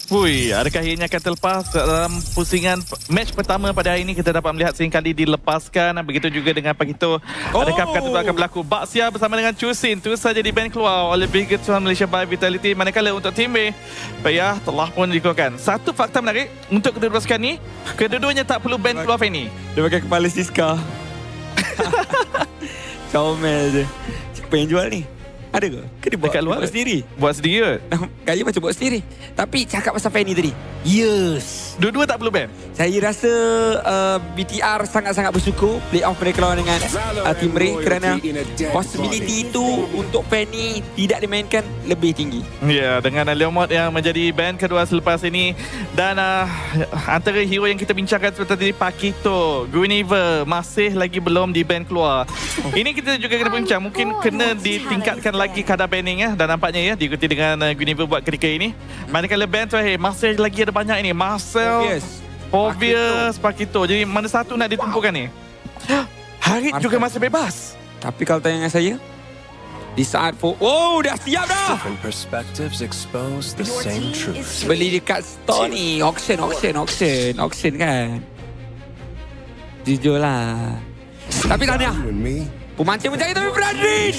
Hui, adakah ianya akan terlepas dalam pusingan match pertama pada hari ini? Kita dapat melihat seringkali dilepaskan. Begitu juga dengan Pakito. Adakah perkara itu akan berlaku? Baxia bersama dengan Chusin terus saja di ban keluar oleh Big Tuan Malaysia by Vitality. Manakala untuk tim B, Payah telah pun dikeluarkan. Satu fakta menarik untuk kedua-dua pasukan ni, kedua-duanya tak perlu ban keluar Fanny. Dia pakai kepala Siska. Comel je. Siapa yang jual ni? Ada ke? Ke dia buat, Dekat luar buat sendiri? Buat sendiri ke? Gaya macam buat sendiri. Tapi cakap pasal Fanny tadi. Yes. Dua-dua tak perlu ban? Saya rasa BTR sangat-sangat bersyukur playoff mereka lawan dengan Team Ray kerana possibility itu untuk Fanny tidak dimainkan lebih tinggi. Ya, dengan Leomod yang menjadi band kedua selepas ini. Dan antara hero yang kita bincangkan seperti tadi, Pakito, Guinevere masih lagi belum di band keluar. Ini kita juga kena bincang, mungkin kena ditingkatkan lagi kadar banning ya. Dan nampaknya ya, diikuti dengan Guinevere buat ketika ini. Manakala band terakhir, masih lagi ada banyak ini. Marcel, Obvious, Pakito. Jadi mana satu nak ditumpukan ni? Harit juga masih bebas. Tapi kalau tanya dengan saya, di saat dah siap dah. Different perspectives expose the same truth. Beli dekat store ni, auction kan. Jujur lah. Tapi tahniah, You and me, pemancing mencari tapi Fredrin.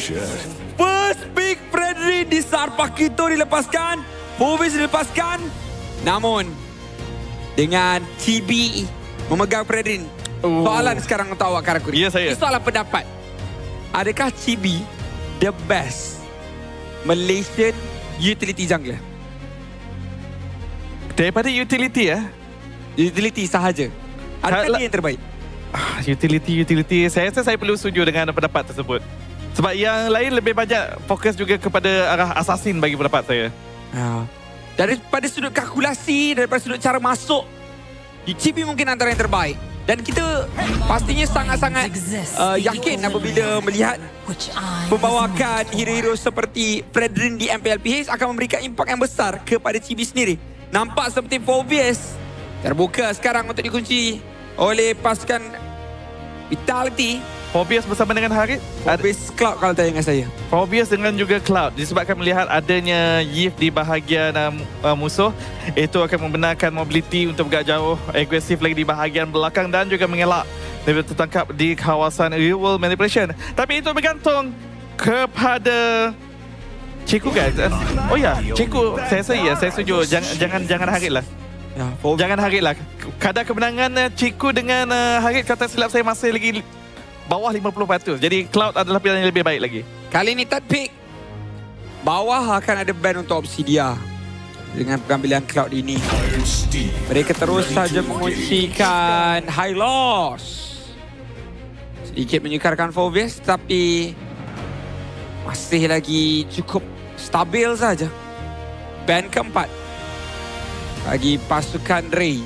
First pick Fredrin di saat Pakito dilepaskan, Fovis dilepaskan. Namun dengan Chibi memegang Fredrin. Soalan sekarang untuk awak Karakuri. Ya, saya. Soalan pendapat. Adakah Chibi the best Malaysian utility jungler? Daripada utility ya. Utility sahaja. Adakah dia yang terbaik? Utility. Saya rasa saya perlu setuju dengan pendapat tersebut. Sebab yang lain lebih banyak fokus juga kepada arah assassin bagi pendapat saya. Daripada sudut kalkulasi, daripada sudut cara masuk, Chibi mungkin antara yang terbaik. Dan kita pastinya sangat-sangat yakin apabila melihat pembawakan hero-hero seperti Fredrin di MPLPH akan memberikan impak yang besar kepada Chibi sendiri. Nampak seperti Fovius terbuka sekarang untuk dikunci oleh pasukan Vitality. Fobias bersama dengan Harit. Fovius Cloud kalau tanya dengan saya. Fobias dengan juga Cloud. Disebabkan melihat adanya Yif di bahagian musuh, itu akan membenarkan mobility untuk bergerak jauh, agresif lagi di bahagian belakang dan juga mengelak daripada tertangkap di kawasan real world manipulation. Tapi itu bergantung kepada Ciku guys. Oh ya, Ciku, saya rasa ya, saya setuju. Jangan Harit lah. Ya, Jangan Harit lah. Kadar kemenangan Ciku dengan Harit, kata silap saya, masih lagi bawah 50%. Jadi Cloud adalah pilihan yang lebih baik lagi. Kali ini third pick. Bawah akan ada ban untuk Obsidia. Dengan pengambilan Cloud ini, mereka terus saja menguncikan high loss. Sedikit menyukarkan Fovius, tapi masih lagi cukup stabil saja. Ban keempat bagi pasukan Ray.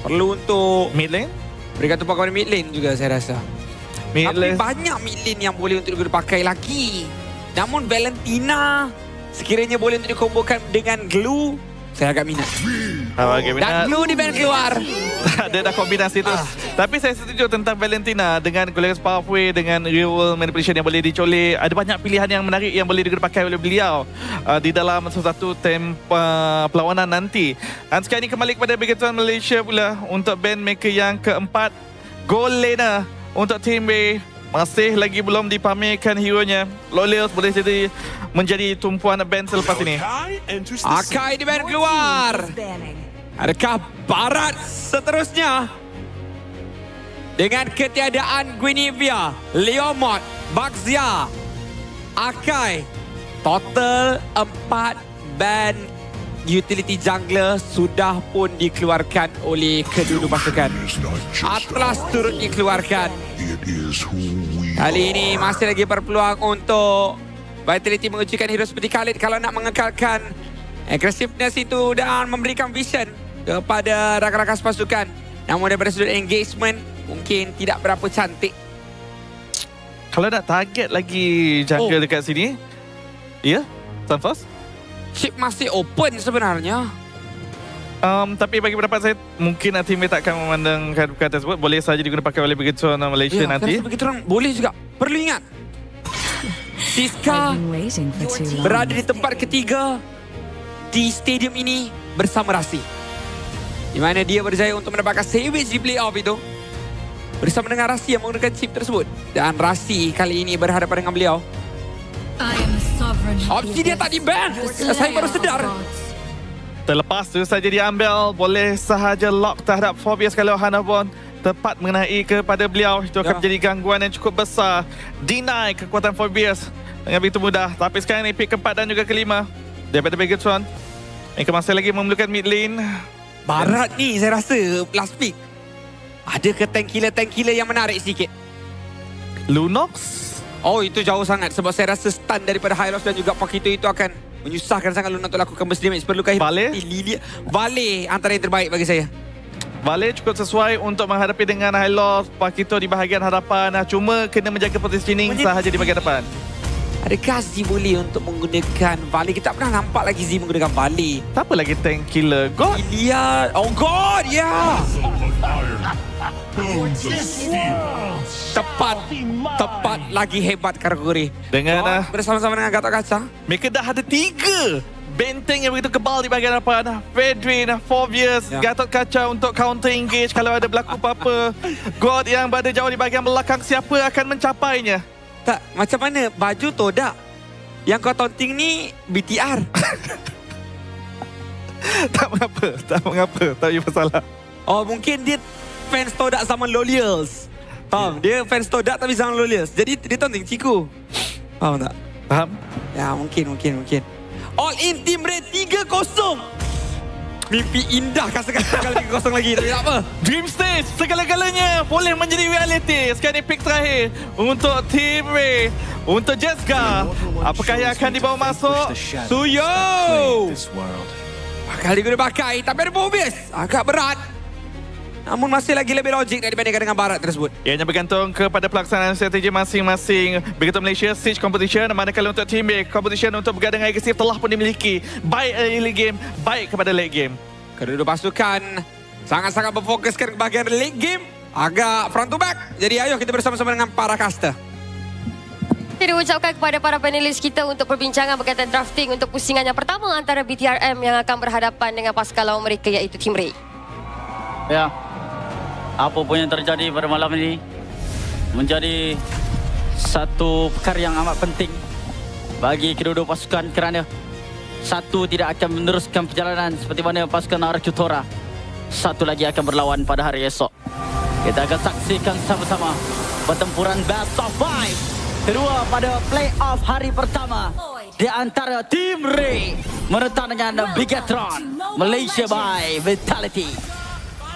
Perlu untuk Mid lane? mereka tumpukan mid lane juga saya rasa. Mid Tapi lane. banyak mid lane yang boleh untuk dipakai lagi. Namun Valentina sekiranya boleh untuk dikombokan dengan Glue, saya agak minat. Okay, Dan Glue di ban keluar. Dia dah kombinasi tu. Tapi saya setuju tentang Valentina dengan Glorious Pathway, dengan Real World Manipulation yang boleh dicolek. Ada banyak pilihan yang menarik yang boleh dipakai oleh beliau di dalam satu perlawanan nanti. Dan sekarang ini kembali kepada Big Tuan Malaysia pula untuk band mereka yang keempat. Goal laner untuk tim B. Masih lagi belum dipamerkan hero-nya. Lolius boleh jadi menjadi tumpuan band selepas ini. Akai di ban keluar. Adakah barat seterusnya? Dengan ketiadaan Guinevere, Leomod, Baxia, Akai. Total 4 ban utility jungler sudah pun dikeluarkan oleh kedua pasukan. Atlas turut dikeluarkan. Kali ini masih lagi berpeluang untuk Vitality menguncikan hero seperti Khalid kalau nak mengekalkan aggressiveness itu dan memberikan vision kepada rakan-rakan pasukan. Namun daripada sudut engagement mungkin tidak berapa cantik. Kalau nak target lagi jungle dekat sini, ya, Sunfloss? Chip masih open sebenarnya. Tapi bagi pendapat saya, mungkin tim tak akan memandangkan perkara tersebut. Boleh saja digunakan pakai oleh Big Tuan Malaysia nanti. Begitu orang boleh juga. Perlu ingat, Siska berada di tempat ketiga di stadium ini bersama Rasi. Di mana dia berjaya untuk mendapatkan savage di playoff itu. Bersama dengan Rasi yang menggunakan chip tersebut. Dan Rasi kali ini berhadapan dengan beliau. Opsi dia tak di-ban. Saya baru sedar. Terlepas tu saja diambil, boleh sahaja lock terhadap Phobias kalau Hanabon tepat mengenai kepada beliau. Itu akan menjadi gangguan yang cukup besar. Deny kekuatan Phobias dengan begitu mudah. Tapi sekarang ni pick keempat dan juga kelima daripada Begatron. Mereka masih lagi memerlukan mid lane. Barat ni saya rasa last pick. Ada ke tank killer yang menarik sikit. Lunox. Oh, itu jauh sangat sebab saya rasa stun daripada Hylos dan juga Pakito itu akan menyusahkan sangat Luna untuk lakukan burst damage. Perlukah Vale? Lilia? Vale antara yang terbaik bagi saya. Vale cukup sesuai untuk menghadapi dengan Hylos. Pakito di bahagian hadapan. Cuma kena menjaga positioning sahaja di bahagian depan. Adakah Z boleh untuk menggunakan Vale? Kita tak pernah nampak lagi Z menggunakan Vale. Siapa lagi tank killer? God. Lilia. Oh God, ya. Tepat lagi hebat kategori. Dengan bersama-sama dengan Gatot Kaca. mereka dah ada 3 benteng yang begitu kebal di bahagian depan. Fedrin, Phobias, Gatot Kaca untuk counter engage kalau ada berlaku apa-apa. God yang berada jauh di bahagian belakang, siapa akan mencapainya? Tak, macam mana baju Todak yang kau taunting ni BTR? Tak mengapa. Tak ada masalah. Oh, mungkin dia fans Todak zaman Lolials. Faham? Dia fans Todak tapi zaman Lolials. Jadi dia taunting Ciku. Faham tak? Faham? Ya, mungkin. All in Team Red 3-0. Mimpi indah kan sekali 3-0 lagi. Tapi tak apa. Dream stage segala-galanya boleh menjadi reality. Sekarang ni pick terakhir untuk Team Ray, untuk Jesga. Apakah yang akan dibawa masuk? Suyo! This world. Bakal diguna pakai, tapi ada Phobias. Agak berat. Namun masih lagi lebih logik dibandingkan dengan Barat tersebut. Ianya bergantung kepada pelaksanaan strategi masing-masing. Begitu Malaysia Siege Competition, manakala untuk Team A, competition untuk bergadang agresif telah pun dimiliki. Baik early game, baik kepada late game. Kedua-dua pasukan sangat-sangat berfokuskan ke bahagian late game. Agak front to back. Jadi ayo kita bersama-sama dengan para caster. Kita ucapkan kepada para panelis kita untuk perbincangan berkaitan drafting untuk pusingan yang pertama antara BTRM yang akan berhadapan dengan pasukan lawan mereka iaitu Team Ray. Ya, apa pun yang terjadi pada malam ini menjadi satu perkara yang amat penting bagi kedua-dua pasukan kerana satu tidak akan meneruskan perjalanan seperti mana pasukan Arakutora. Satu lagi akan berlawan pada hari esok. Kita akan saksikan sama-sama pertempuran Best of 5. Kedua pada playoff hari pertama di antara Team Ray menentang dengan Bigatron Malaysia by Vitality.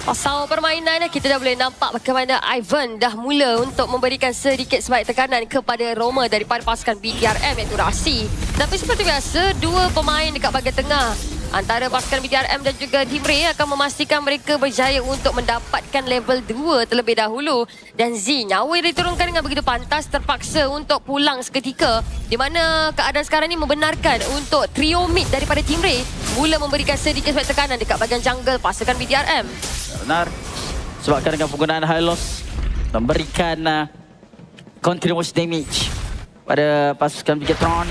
Pasal permainan kita dah boleh nampak bagaimana Ivan dah mula untuk memberikan sedikit sebaik tekanan kepada Roma daripada pasukan BTRM iaitu Rasi. Tapi seperti biasa, dua pemain dekat bahagian tengah antara pasukan BTRM dan juga Team Ray akan memastikan mereka berjaya untuk mendapatkan level 2 terlebih dahulu. Dan Z, nyawa yang diturunkan dengan begitu pantas terpaksa untuk pulang seketika. Di mana keadaan sekarang ini membenarkan untuk trio mid daripada Team Ray mula memberikan sedikit sebaik tekanan dekat bahagian jungle pasukan BTRM. Benar. Sebabkan dengan penggunaan Hylos memberikan continuous damage pada pasukan Bigatron,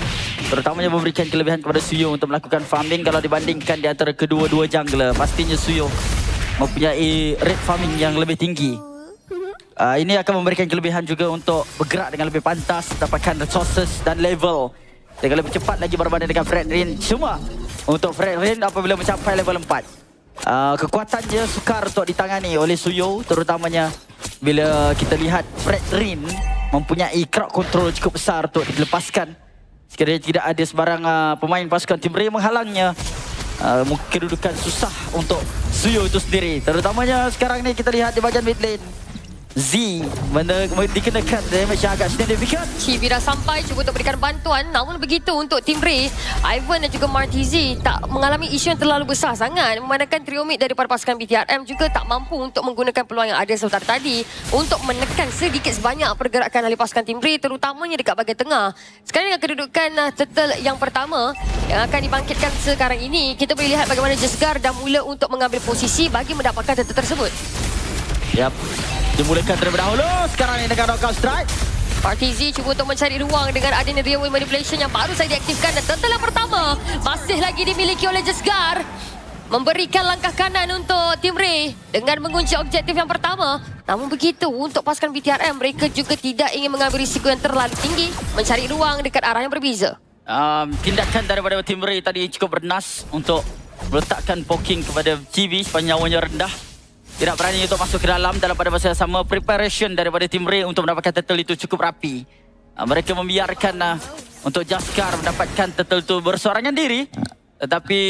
terutamanya memberikan kelebihan kepada Suyo untuk melakukan farming. Kalau dibandingkan di antara kedua-dua jungler, pastinya Suyo mempunyai rate farming yang lebih tinggi. Ini akan memberikan kelebihan juga untuk bergerak dengan lebih pantas, dapatkan resources dan level dengan lebih cepat lagi berbanding dengan Fred Rain. Cuma untuk Fred Rain apabila mencapai level 4, kekuatannya sukar untuk ditangani oleh Suyo, terutamanya bila kita lihat Fred Rain mempunyai crowd control cukup besar untuk dilepaskan. Sekiranya tidak ada sebarang pemain pasukan Team Ray menghalangnya, mungkin kedudukan susah untuk Suyo itu sendiri. Terutamanya sekarang ni kita lihat di bahagian mid lane, Z dikenakan damage yang agak signifikan. Chibi dah sampai cuba untuk berikan bantuan. Namun begitu untuk Team Ray, Ivan dan juga Martizi tak mengalami isu yang terlalu besar sangat. Memandangkan trio mid daripada pasukan BTRM juga tak mampu untuk menggunakan peluang yang ada sebentar tadi untuk menekan sedikit sebanyak pergerakan ahli pasukan Team Ray, terutamanya dekat bahagian tengah. Sekarang dengan kedudukan turtle yang pertama yang akan dibangkitkan sekarang ini, kita boleh lihat bagaimana Jesgar dah mula untuk mengambil posisi bagi mendapatkan turtle tersebut. Yap, dimulakan terlebih dahulu. Sekarang ini dengan knockout strike. RTZ cuba untuk mencari ruang dengan adanya real wave manipulation yang baru saja diaktifkan. Dan turtle yang pertama masih lagi dimiliki oleh Jesgar. Memberikan langkah kanan untuk Team Ray dengan mengunci objektif yang pertama. Namun begitu, untuk pasukan BTRM, mereka juga tidak ingin mengambil risiko yang terlalu tinggi. Mencari ruang dekat arah yang berbeza. Tindakan daripada Team Ray tadi cukup bernas untuk meletakkan poking kepada GB sepanjang nyawanya rendah. Tidak berani untuk masuk ke dalam pada masa yang sama. Preparation daripada Team Ray untuk mendapatkan turtle itu cukup rapi. Mereka membiarkan untuk Jaskar mendapatkan turtle itu bersorangan diri. Tetapi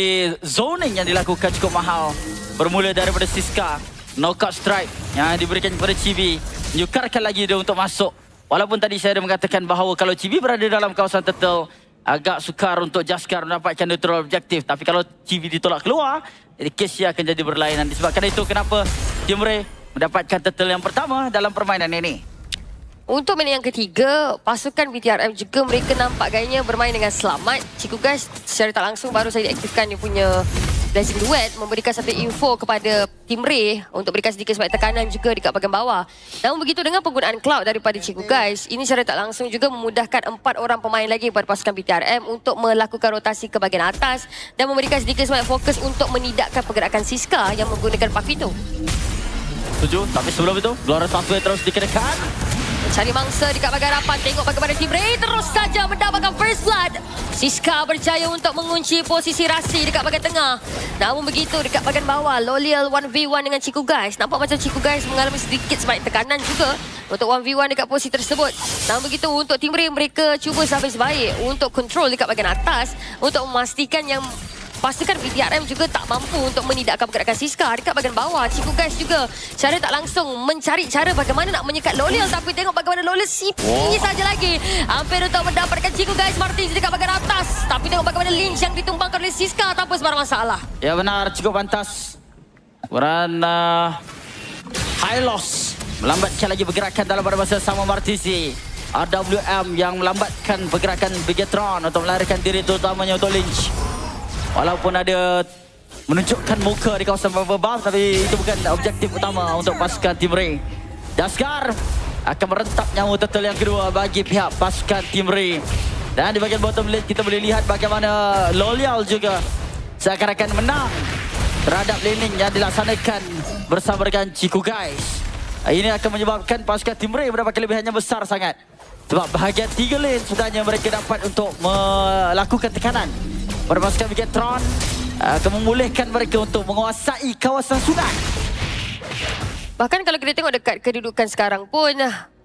zoning yang dilakukan cukup mahal. Bermula daripada Siska. Knockout strike yang diberikan kepada Chibi. Menyukarkan lagi dia untuk masuk. Walaupun tadi saya ada mengatakan bahawa kalau Chibi berada dalam kawasan turtle, agak sukar untuk Jaskar mendapatkan neutral objektif. Tapi kalau Chibi ditolak keluar, jadi kesnya akan jadi berlainan. Disebabkan itu kenapa Team Ray mendapatkan turtle yang pertama dalam permainan ini. Untuk minit yang ketiga, pasukan BTRM juga mereka nampak gayanya bermain dengan selamat. Cikgu guys, secara tak langsung baru saja diaktifkan dia punya Blazing Duet, memberikan satu info kepada Team Ray untuk berikan sedikit sebaik tekanan juga dekat bahagian bawah. Namun begitu dengan penggunaan cloud daripada Cikgu guys, ini secara tak langsung juga memudahkan 4 orang pemain lagi pada pasukan BTRM untuk melakukan rotasi ke bahagian atas dan memberikan sedikit sebaik fokus untuk menidakkan pergerakan Siska yang menggunakan Pakito. Setuju, tapi sebelum itu, Glorious Pathway terus dikenakan. Cari mangsa dekat bahagian harapan. Tengok bagaimana Team Ray terus saja mendapatkan first blood. Siska berjaya untuk mengunci posisi Rasi dekat bahagian tengah. Namun begitu dekat bahagian bawah, Lolial 1v1 dengan Cikgu guys. Nampak macam Cikgu guys mengalami sedikit sebaik tekanan juga untuk 1v1 dekat posisi tersebut. Namun begitu untuk Team Ray, mereka cuba sehabis-baik untuk control dekat bahagian atas untuk memastikan yang pasukan BTRM juga tak mampu untuk menidakkan pergerakan Siska dekat bahagian bawah. Cikgu guys juga cara tak langsung mencari cara bagaimana nak menyekat Lolial. Tapi tengok bagaimana Lolial CP saja lagi. Hampir untuk mendapatkan Cikgu guys Martins dekat bahagian atas. Tapi tengok bagaimana Lynch yang ditumbangkan oleh Siska tanpa sebarang masalah. Ya benar, cukup pantas. Kerana high loss melambatkan lagi pergerakan dalam pada masa sama Martizi. RWM yang melambatkan pergerakan Bigetron untuk melarikan diri terutamanya untuk Lynch. Walaupun ada menunjukkan muka di kawasan buff, tapi itu bukan objektif utama untuk pasukan Team Ray. Jaskar akan merentap nyawa turtle yang kedua bagi pihak pasukan Team Ray. Dan di bahagian bottom lane kita boleh lihat bagaimana Lolial juga seakan-akan menang terhadap laning yang dilaksanakan bersama dengan Cikgu guys. Ini akan menyebabkan pasukan Team Ray mendapat kelebihan yang besar sangat. Sebab bahagian 3 lane sebenarnya mereka dapat untuk melakukan tekanan. Pada pasukan Bigetron akan membolehkan mereka untuk menguasai kawasan sungai. Bahkan kalau kita tengok dekat kedudukan sekarang pun,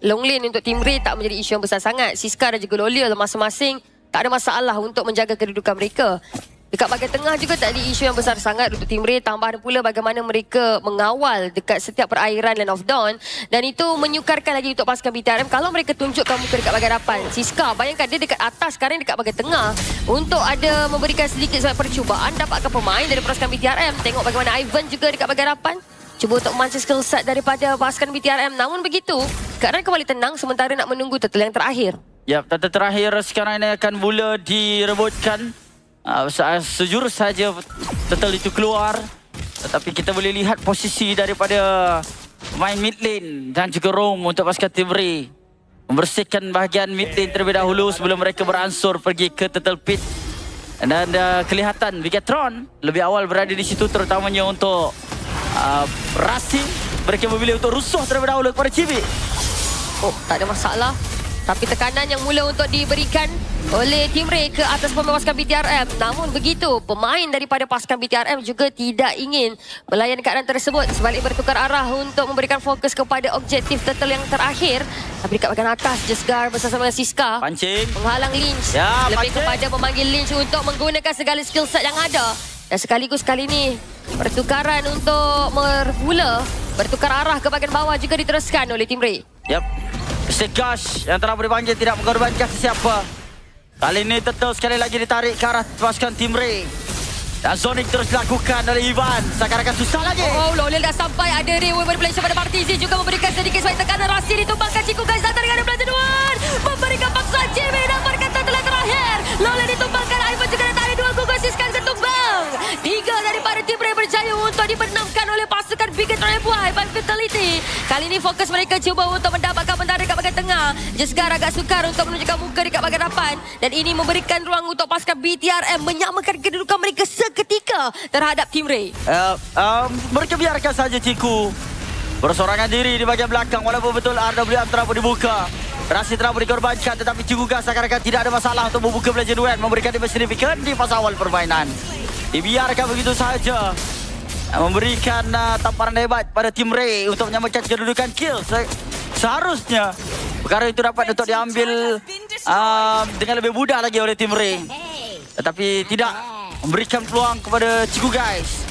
long lane untuk Team Ray tak menjadi isu yang besar sangat. Siska dan juga Lolial masing-masing tak ada masalah untuk menjaga kedudukan mereka. Dekat bahagian tengah juga tak ada isu yang besar sangat untuk Team Ray. Tambahan pula bagaimana mereka mengawal dekat setiap perairan Land of Dawn. Dan itu menyukarkan lagi untuk pasukan BTRM kalau mereka tunjukkan muka dekat bahagian hadapan. Siska, bayangkan dia dekat atas, sekarang dekat bahagian tengah. Untuk ada memberikan sedikit sebagai percubaan, dapatkan pemain dari pasukan BTRM. Tengok bagaimana Ivan juga dekat bahagian hadapan. Cuba untuk memancing skill set daripada pasukan BTRM. Namun begitu, keadaan kembali tenang sementara nak menunggu turtle yang terakhir. Ya, turtle terakhir sekarang ini akan mula direbutkan. Sejurus saja turtle itu keluar. Tetapi kita boleh lihat posisi daripada pemain mid lane dan juga roam untuk pasukan Team Ray. Membersihkan bahagian mid lane terlebih dahulu sebelum mereka beransur pergi ke turtle pit. Dan kelihatan Bigetron lebih awal berada di situ terutamanya untuk Rasi. Mereka memilih untuk rusuh terlebih dahulu kepada Chibi. Oh, tak ada masalah. Tapi tekanan yang mula untuk diberikan oleh Team Ray ke atas pemain pasukan BTRM. Namun begitu, pemain daripada pasukan BTRM juga tidak ingin melayan keadaan tersebut. Sebalik bertukar arah untuk memberikan fokus kepada objektif turtle yang terakhir. Tapi dekat bahagian atas, Jesgar bersama dengan Siska Pancing. menghalang Lynch. Ya, lebih pancing. kepada memanggil Lynch untuk menggunakan segala skill set yang ada. Dan sekaligus kali ini, pertukaran untuk bermula bertukar arah ke bahagian bawah juga diteruskan oleh Team Ray. Yep. Mr. Gosh yang telah dipanggil tidak mengorbankan sesiapa. Kali ini turtle sekali lagi ditarik ke arah pasukan Team Ray. Dan zoning terus dilakukan oleh Ivan. Seakan-akan susah lagi. Oh, Lolial dah sampai. Ada Rewa manipulation pada Martizi juga memberikan sedikit sebaik tekanan. Rasi ditumbangkan. Cikgu guys datang dengan Blazing Duet. Memberikan paksaan Jimmy dapatkan turtle yang terakhir. Lolial ditumbangkan. Ivan juga datang. Ada 2 gugus. Siska juga tumbang. 3 daripada Team Ray berjaya untuk dibenamkan oleh pasukan Bigatron FY by Vitality. Kali ini fokus mereka cuba untuk mendapatkan bendera dekat bahagian tengah. Jesgar agak sukar untuk menunjukkan muka dekat bahagian depan. Dan ini memberikan ruang untuk pasukan BTRM menyamakan kedudukan mereka seketika terhadap Team Ray. Mereka biarkan saja Ciku bersorangan diri di bahagian belakang walaupun betul RWM telah pun dibuka. Rasi telah pun dikorbankan tetapi Ciku Gas akan tidak ada masalah untuk membuka Legend Web, memberikan damage signifikan di fasa awal permainan. Dibiarkan begitu saja. Memberikan tamparan hebat pada Team Ray untuk menyamakan kedudukan kill. Seharusnya perkara itu dapat untuk diambil dengan lebih mudah lagi oleh Team Ray. Tetapi tidak memberikan peluang kepada Ciku Guys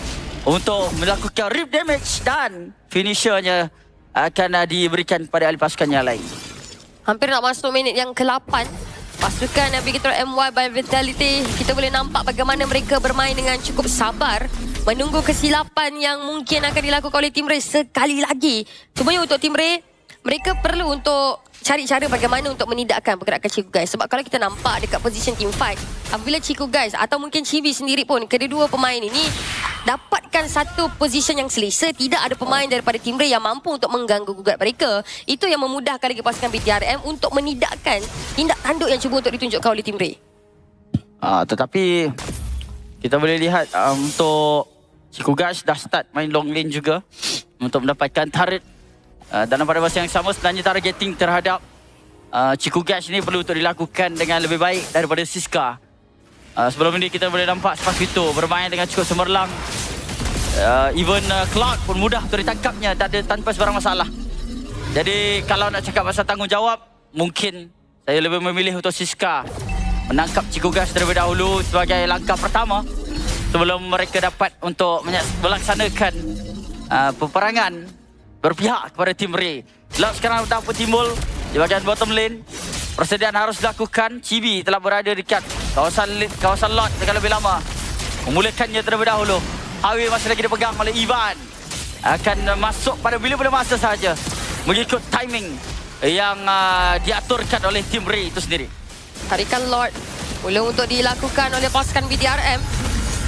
untuk melakukan rip damage dan finishernya akan diberikan kepada ahli pasukan yang lain. Hampir nak masuk minit yang ke-8. Pasukan Bigatron MY by Vitality, kita boleh nampak bagaimana mereka bermain dengan cukup sabar. Menunggu kesilapan yang mungkin akan dilakukan oleh Team Ray sekali lagi. Cumanya untuk Team Ray, mereka perlu untuk cari cara bagaimana untuk menidakkan pergerakan Ciku Guys. Sebab kalau kita nampak dekat position team fight, apabila Ciku Guys atau mungkin Chibi sendiri pun, kedua-dua pemain ini dapatkan satu position yang selesa, tidak ada pemain daripada Team Ray yang mampu untuk mengganggu gugat mereka. Itu yang memudahkan lagi pasukan BTRM untuk menidakkan tindak tanduk yang cuba untuk ditunjukkan oleh Team Ray. Tetapi kita boleh lihat untuk Ciku Guys dah start main long lane juga untuk mendapatkan turret. Dan pada masa yang sama sebenarnya targeting terhadap Ciku Guys ni perlu untuk dilakukan dengan lebih baik daripada Siska. Sebelum ini kita boleh nampak Spasito bermain dengan cukup cemerlang. Even Cloud pun mudah untuk ditangkapnya tanpa sebarang masalah. Jadi kalau nak cakap pasal tanggungjawab, mungkin saya lebih memilih untuk Siska menangkap Ciku Guys terlebih dahulu sebagai langkah pertama sebelum mereka dapat untuk melaksanakan peperangan berpihak kepada Team Ray. Lord sekarang dah pun timbul di bahagian bottom lane. Persediaan harus dilakukan. Chibi telah berada dekat kawasan Lord dengan lebih lama. Memulakannya terlebih dahulu. Hawi masih lagi dipegang oleh Ivan. Akan masuk pada bila-bila masa sahaja. Mengikut timing yang diaturkan oleh Team Ray itu sendiri. Tarikan Lord mula untuk dilakukan oleh pasukan BTRM.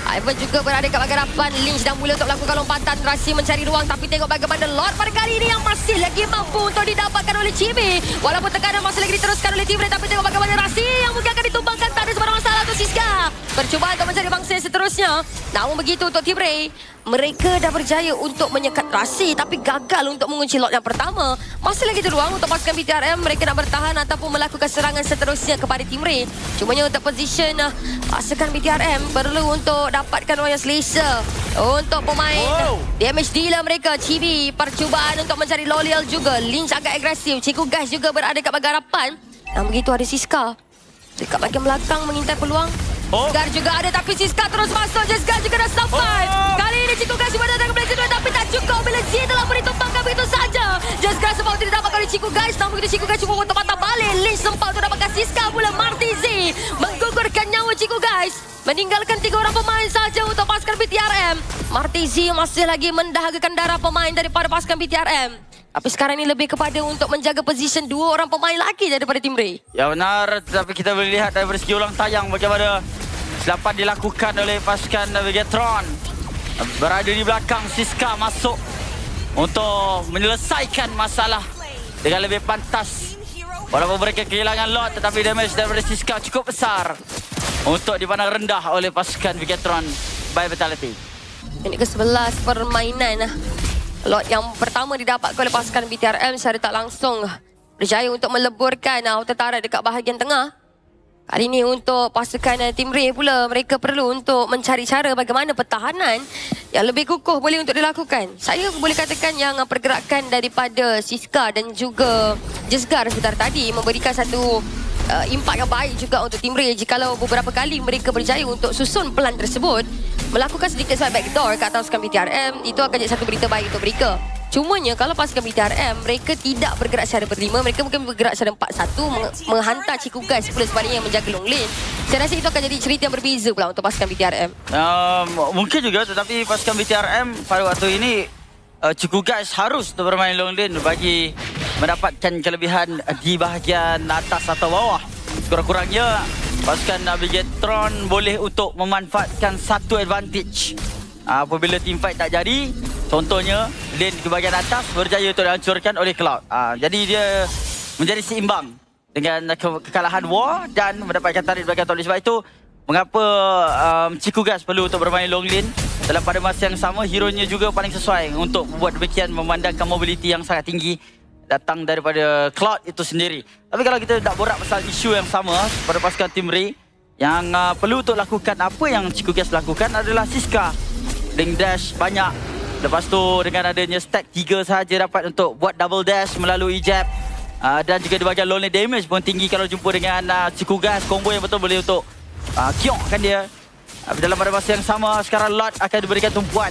Ivan juga berada kat bahagian depan. Lynch dah mula untuk melakukan lompatan. Rasi mencari ruang tapi tengok bagaimana Lord pada kali ini yang masih lagi mampu untuk didapatkan oleh Chibi. Walaupun tekanan masih lagi diteruskan oleh Team Ray tapi tengok bagaimana Rasi yang mungkin akan ditumbangkan. Tak ada sebarang masalah untuk Siska. Percubaan untuk mencari bangsa seterusnya. Namun begitu untuk Team Ray, mereka dah berjaya untuk menyekat Rasi tapi gagal untuk mengunci lot yang pertama. Masih lagi ada ruang untuk pasukan BTRM. Mereka nak bertahan ataupun melakukan serangan seterusnya kepada Team Ray. Cumanya untuk position pasukan BTRM perlu untuk dapatkan ruang yang selesa untuk pemain damage dealer mereka. Chibi percubaan untuk mencari Lolial juga. Lynch agak agresif. Ciku Guys juga berada kat bahagian hadapan. Dan begitu ada Siska dekat bahagian belakang mengintai peluang. Jesgar juga ada tapi Siska terus masuk. Jesgar juga dah sampai. Kali ini Ciku Guys cuba datang ke Blazing Duel tapi tak cukup bila Z telah beri tumpangkan begitu saja. Jesgar sempat tidak dapatkan oleh Ciku Guys. Namun begitu Ciku Guys cuba untuk patah balik. Lynch sempat untuk dapatkan Siska pula. Marty Z menggugurkan nyawa Ciku Guys. Meninggalkan 3 orang pemain saja untuk pasukan BTRM. Marty Z masih lagi mendahagakan darah pemain daripada pasukan BTRM. Tapi sekarang ini lebih kepada untuk menjaga position 2 orang pemain lagi daripada Team Ray. Ya benar, tetapi kita boleh lihat daripada segi ulang tayang bagaimana kesilapan dilakukan oleh pasukan Bigatron. Berada di belakang Siska masuk untuk menyelesaikan masalah dengan lebih pantas. Walaupun mereka kehilangan lot tetapi damage daripada Siska cukup besar untuk dipandang rendah oleh pasukan Bigatron by Vitality. Minit ke-11 permainan. Lot yang pertama didapatkan oleh pasukan BTRM secara tak langsung berjaya untuk meleburkan tentara dekat bahagian tengah. Kali ini untuk pasukan Team Ray pula, mereka perlu untuk mencari cara bagaimana pertahanan yang lebih kukuh boleh untuk dilakukan. Saya boleh katakan yang pergerakan daripada Siska dan juga Jesgar sebentar tadi memberikan satu impak yang baik juga untuk Team Ray. Jikalau beberapa kali mereka berjaya untuk susun pelan tersebut, melakukan sedikit swipe backdoor ke atas pasukan BTRM, itu akan jadi satu berita baik untuk mereka. Cumanya kalau pasukan BTRM, mereka tidak bergerak secara berlima, mereka mungkin bergerak secara 4-1, menghantar Ciku Guys pula sebaliknya yang menjaga long lane. Saya rasa itu akan jadi cerita yang berbeza pula untuk pasukan BTRM. Mungkin juga, tetapi pasukan BTRM pada waktu ini Ciku Guys harus bermain long lane bagi mendapatkan kelebihan di bahagian atas atau bawah. Kurang-kurangnya pasukan Bigatron boleh untuk memanfaatkan satu advantage. Apabila team fight tak jadi, Contohnya, lane di bahagian atas berjaya untuk dihancurkan oleh Cloud. Jadi dia menjadi seimbang dengan kekalahan War dan mendapatkan tarik di bahagian top lane. Sebab itu, mengapa Cikugas perlu untuk bermain long lane. Dalam pada masa yang sama, hero-nya juga paling sesuai untuk buat demikian, memandangkan mobility yang sangat tinggi datang daripada Cloud itu sendiri. Tapi kalau kita tak borak pasal isu yang sama pada pasukan Team Ray, yang perlu untuk lakukan apa yang Cikugas lakukan adalah Siska. Link dash banyak. Lepas tu dengan adanya stack 3 sahaja dapat untuk buat double dash melalui jab. Dan juga di bahagian lonely damage pun tinggi kalau jumpa dengan Cikugas. Combo yang betul boleh untuk kiokkan dia. Dalam pada masa yang sama, sekarang Lot akan diberikan tumpuan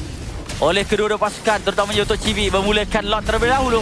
oleh kedua-dua pasukan, terutamanya untuk Chibi. Memulakan Lot terlebih dahulu.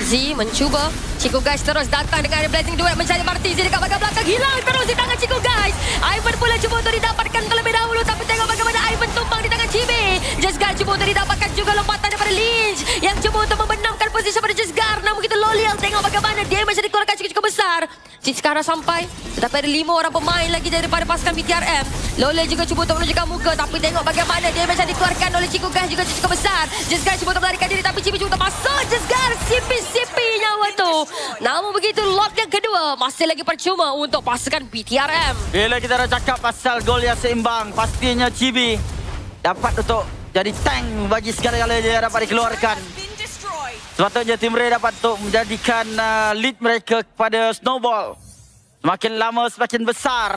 Z mencuba. Cikugas terus datang dengan blazing duet mencari Marty Z dekat bahagian belakang. Hilang terus di tangan Cikugas. Ivan pula cuba untuk didapatkan terlebih dahulu. Tapi tengok bagaimana Ivan tumbang di tangan Chibi. Jesgar cuba untuk didapatkan juga lompatan daripada Lynch yang cuba untuk membenamkan posisi pada Jesgar. Namun kita Lolial tengok bagaimana damage yang dikeluarkan cukup besar. Sekarang sampai. Tetapi ada 5 orang pemain lagi daripada pasukan BTRM. Lolial juga cuba untuk menunjukkan muka. Tapi tengok bagaimana damage yang dikeluarkan oleh Cikugas juga cukup besar. Jesgar cuba untuk melarikan diri. Tapi Chibi cuba untuk masuk. Jesgar CP nyawa tu. Namun begitu, lot yang kedua masih lagi percuma untuk pasukan BTRM. Bila kita dah cakap pasal gol yang seimbang, pastinya Chibi dapat untuk jadi tank bagi segala-galanya yang dapat dikeluarkan. Sepatutnya Team Ray dapat untuk menjadikan lead mereka kepada Snowball. Semakin lama semakin besar.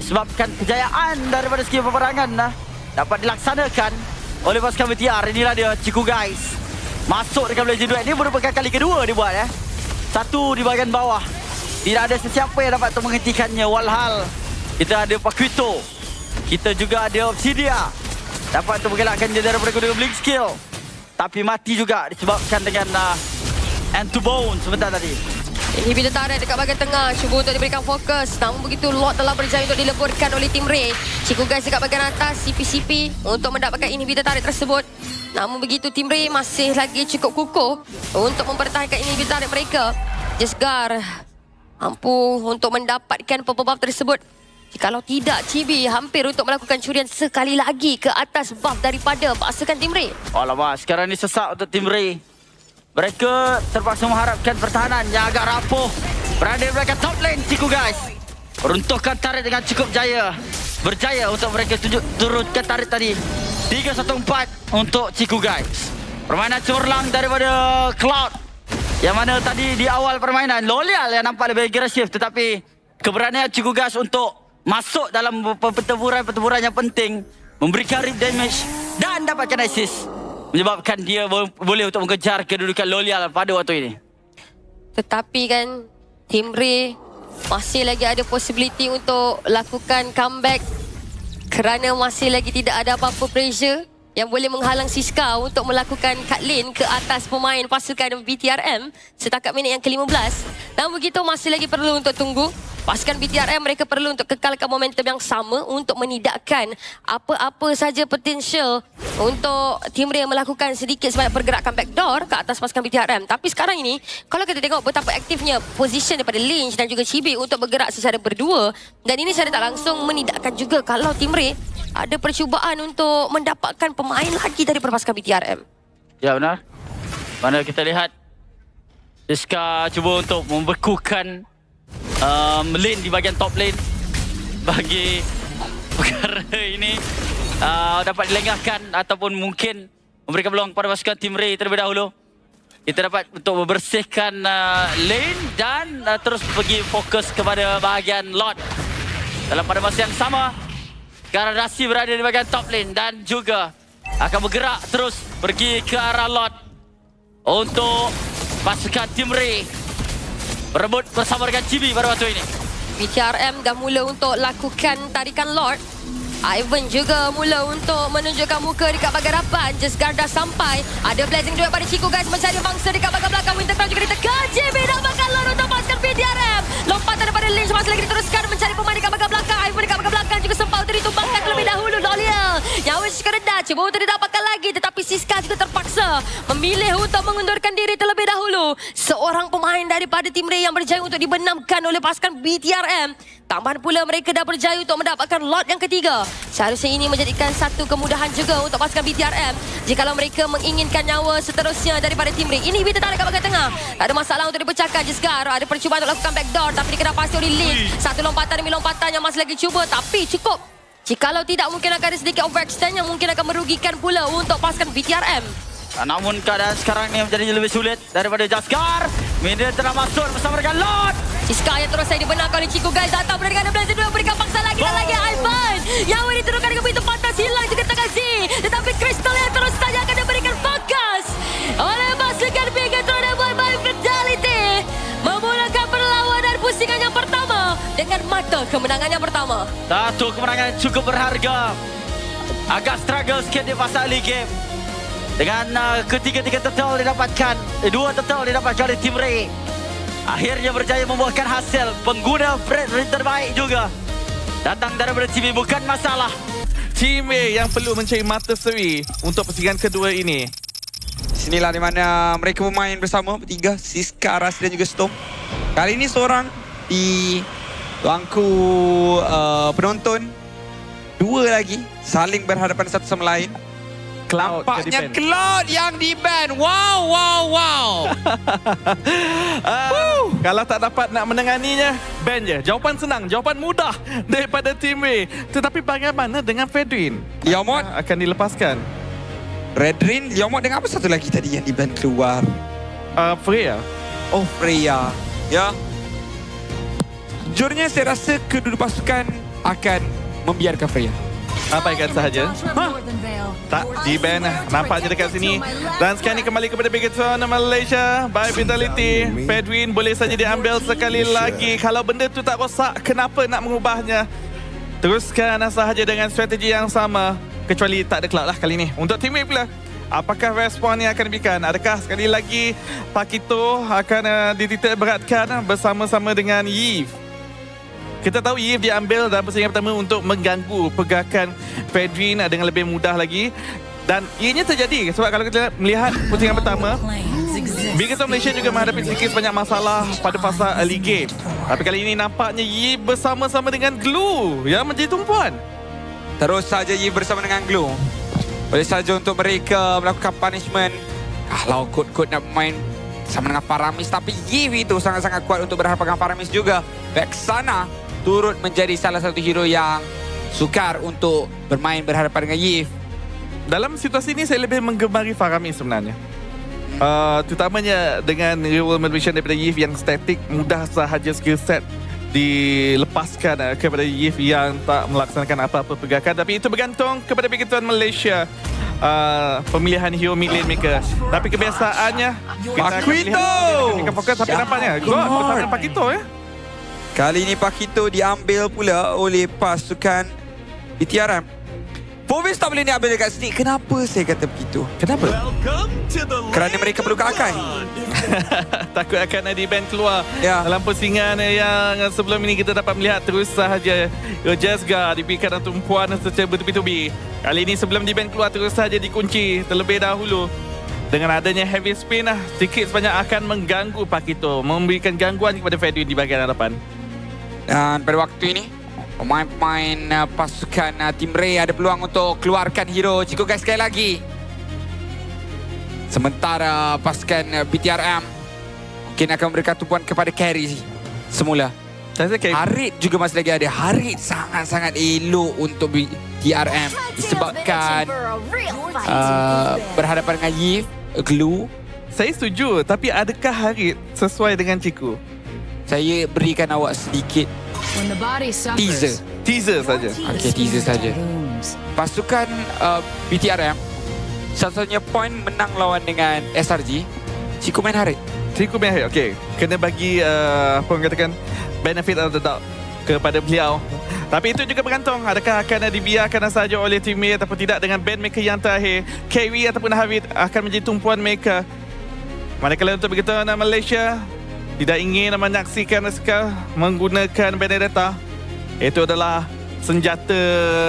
Sebabkan kejayaan daripada segi peperangan dapat dilaksanakan oleh pasukan BTR. Inilah dia Cikugas. Masuk dengan Blazing Duet. Ini merupakan kali kedua dia buat ya. Satu di bahagian bawah. Tidak ada sesiapa yang dapat untuk menghentikannya. Walhal kita ada Paquito. Kita juga ada Obsidia. Dapat untuk menggelakkan dia daripada guna Blink Skill. Tapi mati juga disebabkan dengan End to Bone sebentar tadi. Ini bila tarik dekat bahagian tengah. Cuba untuk diberikan fokus. Namun begitu, Lot telah berjaya untuk dileburkan oleh Team Ray. Cikugas dekat bahagian atas. CP untuk mendapatkan inhibitor tarik tersebut. Namun begitu, Team Ray masih lagi cukup kukuh untuk mempertahankan inhibitor tarik mereka. Jesgar mampu untuk mendapatkan purple buff tersebut. Jikalau tidak, Chibi hampir untuk melakukan curian sekali lagi ke atas buff daripada pasukan Team Ray. Alamak, sekarang ni sesak untuk Team Ray. Mereka terpaksa mengharapkan pertahanan yang agak rapuh. Berada di belakang top lane Cikugas. Runtuhkan tarik dengan cukup jaya. Berjaya untuk mereka turunkan tarik tadi. 3-1-4 untuk Cikugas. Permainan curlang daripada Cloud. Yang mana tadi di awal permainan Lolial yang nampak lebih agresif. Tetapi keberanian Cikugas untuk masuk dalam pertempuran yang penting. Memberikan rip damage dan dapatkan assist. Menyebabkan dia boleh untuk mengejar kedudukan Lolial pada waktu ini. Tetapi kan Team Ray masih lagi ada possibility untuk lakukan comeback. Kerana masih lagi tidak ada apa-apa pressure yang boleh menghalang Siska untuk melakukan cut lane ke atas pemain pasukan BTRM setakat minit yang ke-15. Namun begitu, masih lagi perlu untuk tunggu. Pasukan BTRM mereka perlu untuk kekalkan momentum yang sama untuk menidakkan apa-apa saja potensial untuk Team Ray melakukan sedikit sebanyak pergerakan backdoor ke atas pasukan BTRM. Tapi sekarang ini, kalau kita tengok betapa aktifnya position daripada Lynch dan juga Chibi untuk bergerak secara berdua, dan ini secara tak langsung menidakkan juga kalau Team Ray ada percubaan untuk mendapatkan pemain lagi daripada pasukan BTRM. Ya, benar. Mana kita lihat Siska cuba untuk membekukan lane di bahagian top lane bagi perkara ini dapat dilengahkan ataupun mungkin memberikan peluang kepada pasukan Team Ray terlebih dahulu. Kita dapat untuk membersihkan lane dan terus pergi fokus kepada bahagian Lot. Dalam pada masa yang sama, sekarang Rasi berada di bahagian top lane dan juga akan bergerak terus pergi ke arah Lot untuk pasukan Team Ray berebut bersama dengan Chibi pada waktu ini. BTRM dah mula untuk lakukan tarikan Lord. Ivan juga mula untuk menunjukkan muka dekat bahagian hadapan. Jesgar dah sampai. Ada blazing duet pada Cikugas mencari bangsa dekat bahagian belakang. Winter Crown juga ditekan. JB dapatkan Lord untuk pasukan BTRM. Lompatan daripada Lynch masih lagi diteruskan mencari pemain dekat bahagian belakang. Ivan dekat bahagian belakang juga sempat untuk ditumbangkan terlebih dahulu. Doliel yang Wish rendah cuba untuk didapatkan lagi, tetapi Siska juga terpaksa memilih untuk mengundurkan diri terlebih dahulu. Seorang pemain daripada tim Ray yang berjaya untuk dibenamkan oleh pasukan BTRM. Tambahan pula mereka dah berjaya untuk mendapatkan lot yang ketiga. Seharusnya ini menjadikan satu kemudahan juga untuk pasukan BTRM jikalau mereka menginginkan nyawa seterusnya daripada tim Ray. Ini Vita tak dekat bahagian tengah. Tak ada masalah untuk dipecahkan. Jesgar ada percubaan untuk lakukan backdoor, tapi dikena pasti oleh Lee. Satu lompatan demi lompatan yang masih lagi cuba, tapi cukup. Jikalau tidak, mungkin akan ada sedikit overextend yang mungkin akan merugikan pula untuk pasukan BTRM. Namun keadaan sekarang ni menjadi lebih sulit daripada Jaskar. Minion telah masuk bersama dengan Lord. Siska yang terus saya dibenarkan oleh Chico guys. Datang berikan Blazer 2, berikan paksa lagi dan lagi Ivan. Yang diturunkan ke pintu pantas, hilang juga tangan Z. Tetapi Crystal yang terus saja akan diberikan fokus oleh pasukan Bigatron dan Boy by Fatality. Memulakan perlawanan pusingan yang pertama dengan mata kemenangan yang pertama. Satu kemenangan yang cukup berharga. Agak struggle sikit di fasa early game. Dengan ketiga-tiga total didapatkan, dua total didapatkan oleh tim Ray. Akhirnya berjaya membuahkan hasil. Pengguna Fred terbaik juga datang daripada tim A, bukan masalah. Tim A yang perlu mencari mata seri untuk persidangan kedua ini. Sinilah di mana mereka bermain bersama bertiga, Siska, Ras dan juga Storm. Kali ini seorang di bangku penonton, dua lagi saling berhadapan satu sama lain. Cloud Nampaknya Cloud yang di-ban. Wow. Kalau tak dapat nak menanganinya, ban je. Jawapan senang, jawapan mudah daripada tim A. Tetapi bagaimana dengan Fedrin? Liamot, Akan dilepaskan. Redrin, Liamot dengan apa satu lagi tadi yang di-ban keluar? Freya. Oh, Freya. Ya. Jujurnya saya rasa kedua pasukan akan membiarkan Freya. Abaikan sahaja. Tak di-ban. Nampaknya dekat sini. Dan sekarang ni kembali kepada Bigatron Malaysia by Vitality. Fedrin boleh saja diambil sekali lagi. Kalau benda tu tak rosak, kenapa nak mengubahnya? Teruskan sahaja dengan strategi yang sama. Kecuali tak ada Cloud lah kali ni. Untuk tim A pula, apakah respon yang akan diberikan? Adakah sekali lagi Pakito akan dititik beratkan bersama-sama dengan Yves? Kita tahu Yves diambil dalam persaingan pertama untuk mengganggu pergerakan Fedrin dengan lebih mudah lagi. Dan ianya terjadi sebab kalau kita melihat persaingan pertama, Bigatron Malaysia juga menghadapi sedikit banyak masalah pada fasa early game. Tapi kali ini nampaknya Yves bersama-sama dengan Glue yang menjadi tumpuan. Terus saja Yves bersama dengan Glow. Boleh saja untuk mereka melakukan punishment. Kalau Kod nak main sama dengan Faramis, tapi Yves itu sangat-sangat kuat untuk berhadapan dengan Faramis juga. Vexana turut menjadi salah satu hero yang sukar untuk bermain berhadapan dengan Yves. Dalam situasi ini saya lebih menggemari Faramis sebenarnya. Terutamanya dengan real world motivation daripada Yves yang statik, mudah sahaja skill set dilepaskan kepada Yves yang tak melaksanakan apa-apa pergerakan. Tapi itu bergantung kepada Bigatron Malaysia. Pemilihan hero mid lane mereka. Tapi kebiasaannya Pakito! Mereka fokus tapi nampaknya God bersama dengan Pakito ya. Kali ini Pakito diambil pula oleh pasukan BTRM. Fovis tak boleh diambil dekat sini. Kenapa saya kata begitu? Kenapa? Kerana mereka perlu Akai. Takut akan ada band keluar Ya. dalam pusingan yang sebelum ini kita dapat melihat terus sahaja Jesgar diberikan tumpuan secara bertubi-tubi. Kali ini sebelum di band keluar terus sahaja dikunci terlebih dahulu. Dengan adanya heavy spin sedikit sebanyak akan mengganggu Pakito, memberikan gangguan kepada Fedrin di bahagian hadapan. Dan pada waktu ini pemain-pemain pasukan tim Ray ada peluang untuk keluarkan hero Chico guys sekali lagi. Sementara pasukan BTRM mungkin akan memberikan tumpuan kepada carry semula. Saya rasa Harit juga masih lagi ada. Harit sangat-sangat elok untuk BTRM disebabkan berhadapan dengan Yves, Glue. saya setuju, tapi adakah Harit sesuai dengan Ciku? Saya berikan awak sedikit teaser. Teaser saja. Okey, teaser saja. Pasukan BTRM satu-satunya point menang lawan dengan SRG, Ciku main Harit. Ciku main Harit, okey. Kena bagi apa orang katakan benefit of the doubt kepada beliau. Tapi itu juga bergantung adakah akan dibiarkan saja oleh tim A ataupun tidak dengan band mereka yang terakhir. Carry ataupun Harit akan menjadi tumpuan mereka. Manakala untuk Bigatron Malaysia tidak ingin menyaksikan Skar menggunakan Benedetta. Itu adalah senjata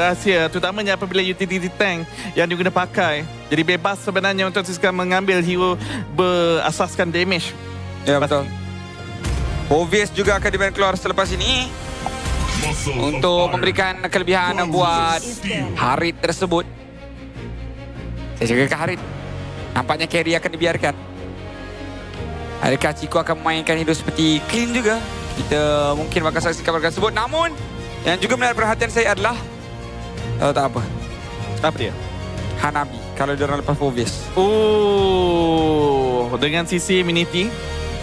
rahsia, terutamanya apabila utility tank yang dia guna pakai. Jadi bebas sebenarnya untuk sekarang mengambil hero berasaskan damage. Ya, betul. Obvious juga akan di-ban keluar selepas ini untuk memberikan kelebihan buat Harit tersebut. Saya jaga ke Harit. Nampaknya carry akan dibiarkan. Adakah Chico akan memainkan hidup seperti Clean juga? Kita mungkin bakal saksikan perkara tersebut. Namun, yang juga menarik perhatian saya adalah tak apa. Apa dia? Hanabi. Kalau dia orang lepas Obvious. Oh, dengan sisi immunity,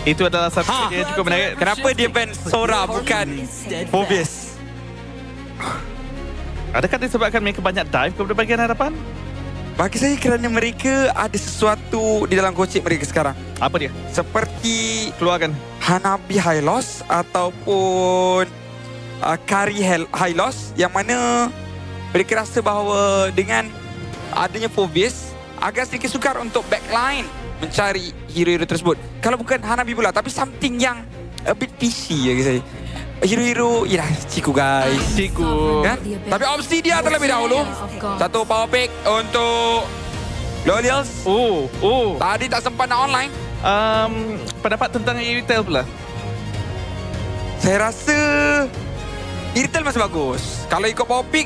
itu adalah satu yang cukup menarik. Kenapa dia ban Sora bukan Obvious? Adakah disebabkan mereka banyak dive kepada bagian hadapan? Bagi saya kerana mereka ada sesuatu di dalam kocik mereka sekarang. Apa dia? Seperti Keluarkan. Hanabi High Loss ataupun Kari High Loss, yang mana mereka rasa bahawa dengan adanya Obvious agak sedikit sukar untuk backline mencari hero-hero tersebut. Kalau bukan Hanabi pula, tapi something yang a bit PC bagi saya. Hero-hero, ya Chico guys. Ciku. Kan? Tapi Obsidian terlebih dahulu. Satu power pick untuk Lolials. Tadi tak sempat nak online. Pendapat tentang Irithel pula. Saya rasa Irithel masih bagus. Kalau ikut power pick,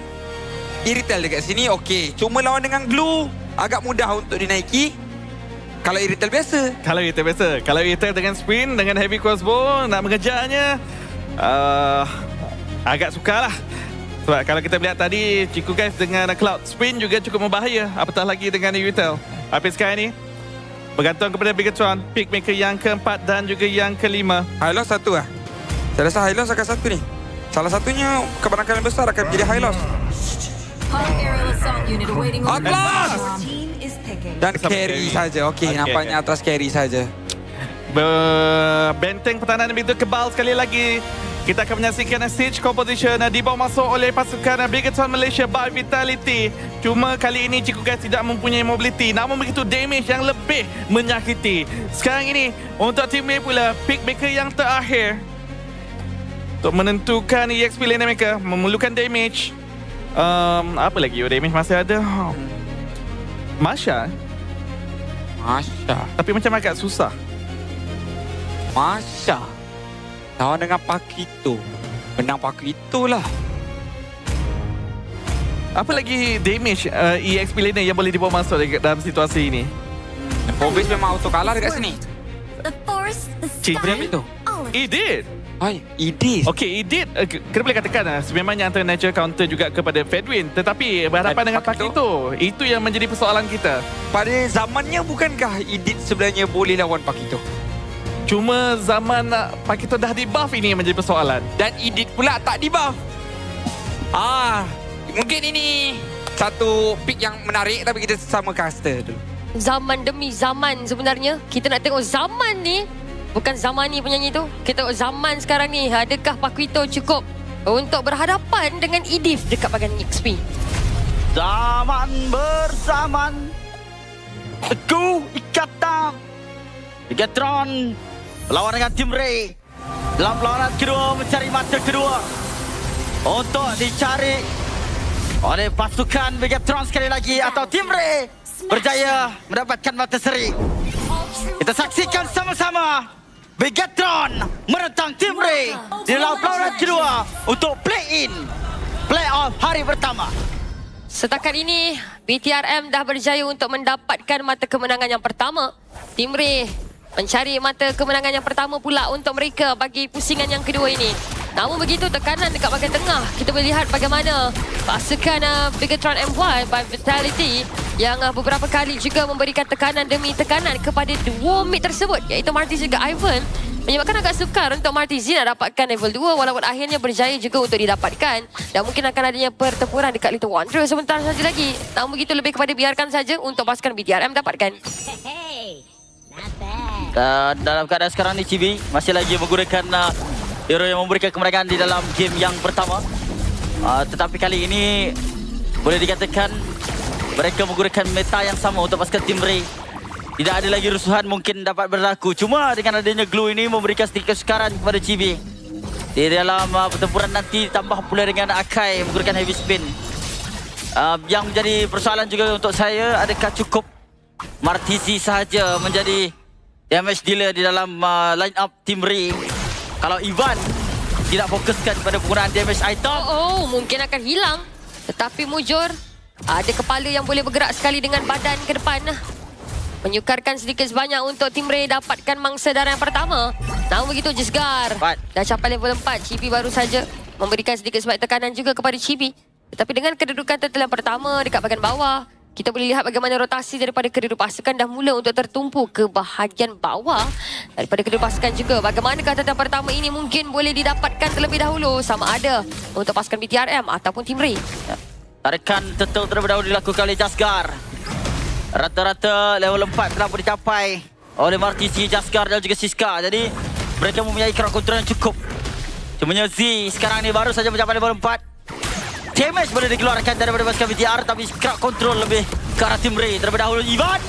Irithel dekat sini okey. Cuma lawan dengan Glue agak mudah untuk dinaiki. Kalau Irithel biasa. Kalau Irithel dengan sprint, dengan heavy crossbow, nak mengejarnya, agak sukar lah. Sebab kalau kita melihat tadi, Chico guys dengan Cloud sprint juga cukup membahaya. Apatah lagi dengan Irithel. Habis sekarang ni, bergantung kepada Bigatron, pick maker yang keempat dan juga yang kelima. High Loss satu lah. Saya rasa High Loss akan satu ni. Salah satunya kebanyakan yang besar akan menjadi High Loss. Atlas! Dan carry saja. Okey, nampaknya Atlas carry saja. Benteng pertahanan begitu kebal sekali lagi. Kita akan menyaksikan siege composition dibawa masuk oleh pasukan Bigatron Malaysia by Vitality. Cuma kali ini Chico guys tidak mempunyai mobility, namun begitu damage yang lebih menyakiti. Sekarang ini untuk tim A pula, pick maker yang terakhir untuk menentukan EXP lane mereka, memerlukan damage. Apa lagi? Damage masih ada. Masha. Tapi macam agak susah. Masya. Lawan dengan Pakito. Menang Pakito lah. Apa lagi damage EXP laner yang boleh dibawa masuk dalam situasi ini? Obvious memang auto kalah dekat sini. Cik, Berapa itu? He did. Hai, Idis. Okay, he did. Kita boleh katakan sememangnya antara natural counter juga kepada Fedwin. Tetapi berhadapan dengan Pakito, itu yang menjadi persoalan kita. Pada zamannya bukankah Idit sebenarnya boleh lawan Pakito? Cuma zaman Pakito dah di buff, ini yang menjadi persoalan. Dan Idit pula tak di buff. Mungkin ini satu pick yang menarik, tapi kita sama caster dulu. Zaman demi zaman sebenarnya. Kita nak tengok zaman ni. Bukan zaman ni penyanyi tu. Kita tengok zaman sekarang ni. Adakah Pakito cukup untuk berhadapan dengan Idif dekat bagian XP? Zaman bersaman, teguh ikatan. Bigatron melawan dengan tim Ray. Dalam perlawanan kedua, mencari mata kedua untuk dicari oleh pasukan Bigatron sekali lagi, atau tim Ray berjaya mendapatkan mata seri. Kita saksikan sama-sama Bigatron menentang tim Ray di dalam perlawanan kedua untuk play-off hari pertama. Setakat ini, BTRM dah berjaya untuk mendapatkan mata kemenangan yang pertama. Tim Ray mencari mata kemenangan yang pertama pula untuk mereka bagi pusingan yang kedua ini. Namun begitu, tekanan dekat bahagian tengah. Kita boleh lihat bagaimana pasukan Bigatron MY by Vitality yang beberapa kali juga memberikan tekanan demi tekanan kepada duo mid tersebut, iaitu Marty juga Ivan, menyebabkan agak sukar untuk Marty Z nak dapatkan level 2, walaupun akhirnya berjaya juga untuk didapatkan. Dan mungkin akan adanya pertempuran dekat Little Wanderer sebentar saja lagi. Namun begitu, lebih kepada biarkan saja untuk pasukan BTRM dapatkan. Dalam keadaan sekarang ni Chibi masih lagi menggunakan hero yang memberikan kemenangan di dalam game yang pertama. Tetapi kali ini boleh dikatakan mereka menggunakan meta yang sama untuk pasukan tim Ray. Tidak ada lagi rusuhan mungkin dapat berlaku. Cuma dengan adanya glue ini memberikan sedikit kesukaran kepada Chibi. Di dalam pertempuran nanti tambah pula dengan Akai menggunakan heavy spin. Yang menjadi persoalan juga untuk saya, adakah cukup Martizi sahaja menjadi damage dealer di dalam line up Team Ray? Kalau Ivan tidak fokuskan pada penggunaan damage item, Mungkin akan hilang. Tetapi Mujur, ada kepala yang boleh bergerak sekali dengan badan ke depan. Menyukarkan sedikit sebanyak untuk Team Ray dapatkan mangsa darah yang pertama. Namun begitu Jesgar dah capai level 4. Chibi baru saja memberikan sedikit sebanyak tekanan juga kepada Chibi. Tetapi dengan kedudukan turtle yang pertama dekat bahagian bawah, kita boleh lihat bagaimana rotasi daripada kedua pasukan dah mula untuk tertumpu ke bahagian bawah daripada kedua pasukan juga. Bagaimanakah turtle pertama ini mungkin boleh didapatkan terlebih dahulu sama ada untuk pasukan BTRM ataupun Team Ray. tarikan turtle terlebih dahulu dilakukan oleh Jaskar. Rata-rata level 4 telah pun dicapai oleh Martizi, Jaskar dan juga Siska. Jadi mereka mempunyai crowd control yang cukup. Cumanya Z sekarang ni baru saja mencapai level 4. Damage boleh dikeluarkan daripada pasukan BTR, tapi crowd control lebih ke arah Team Ray. Terlebih dahulu Ivan.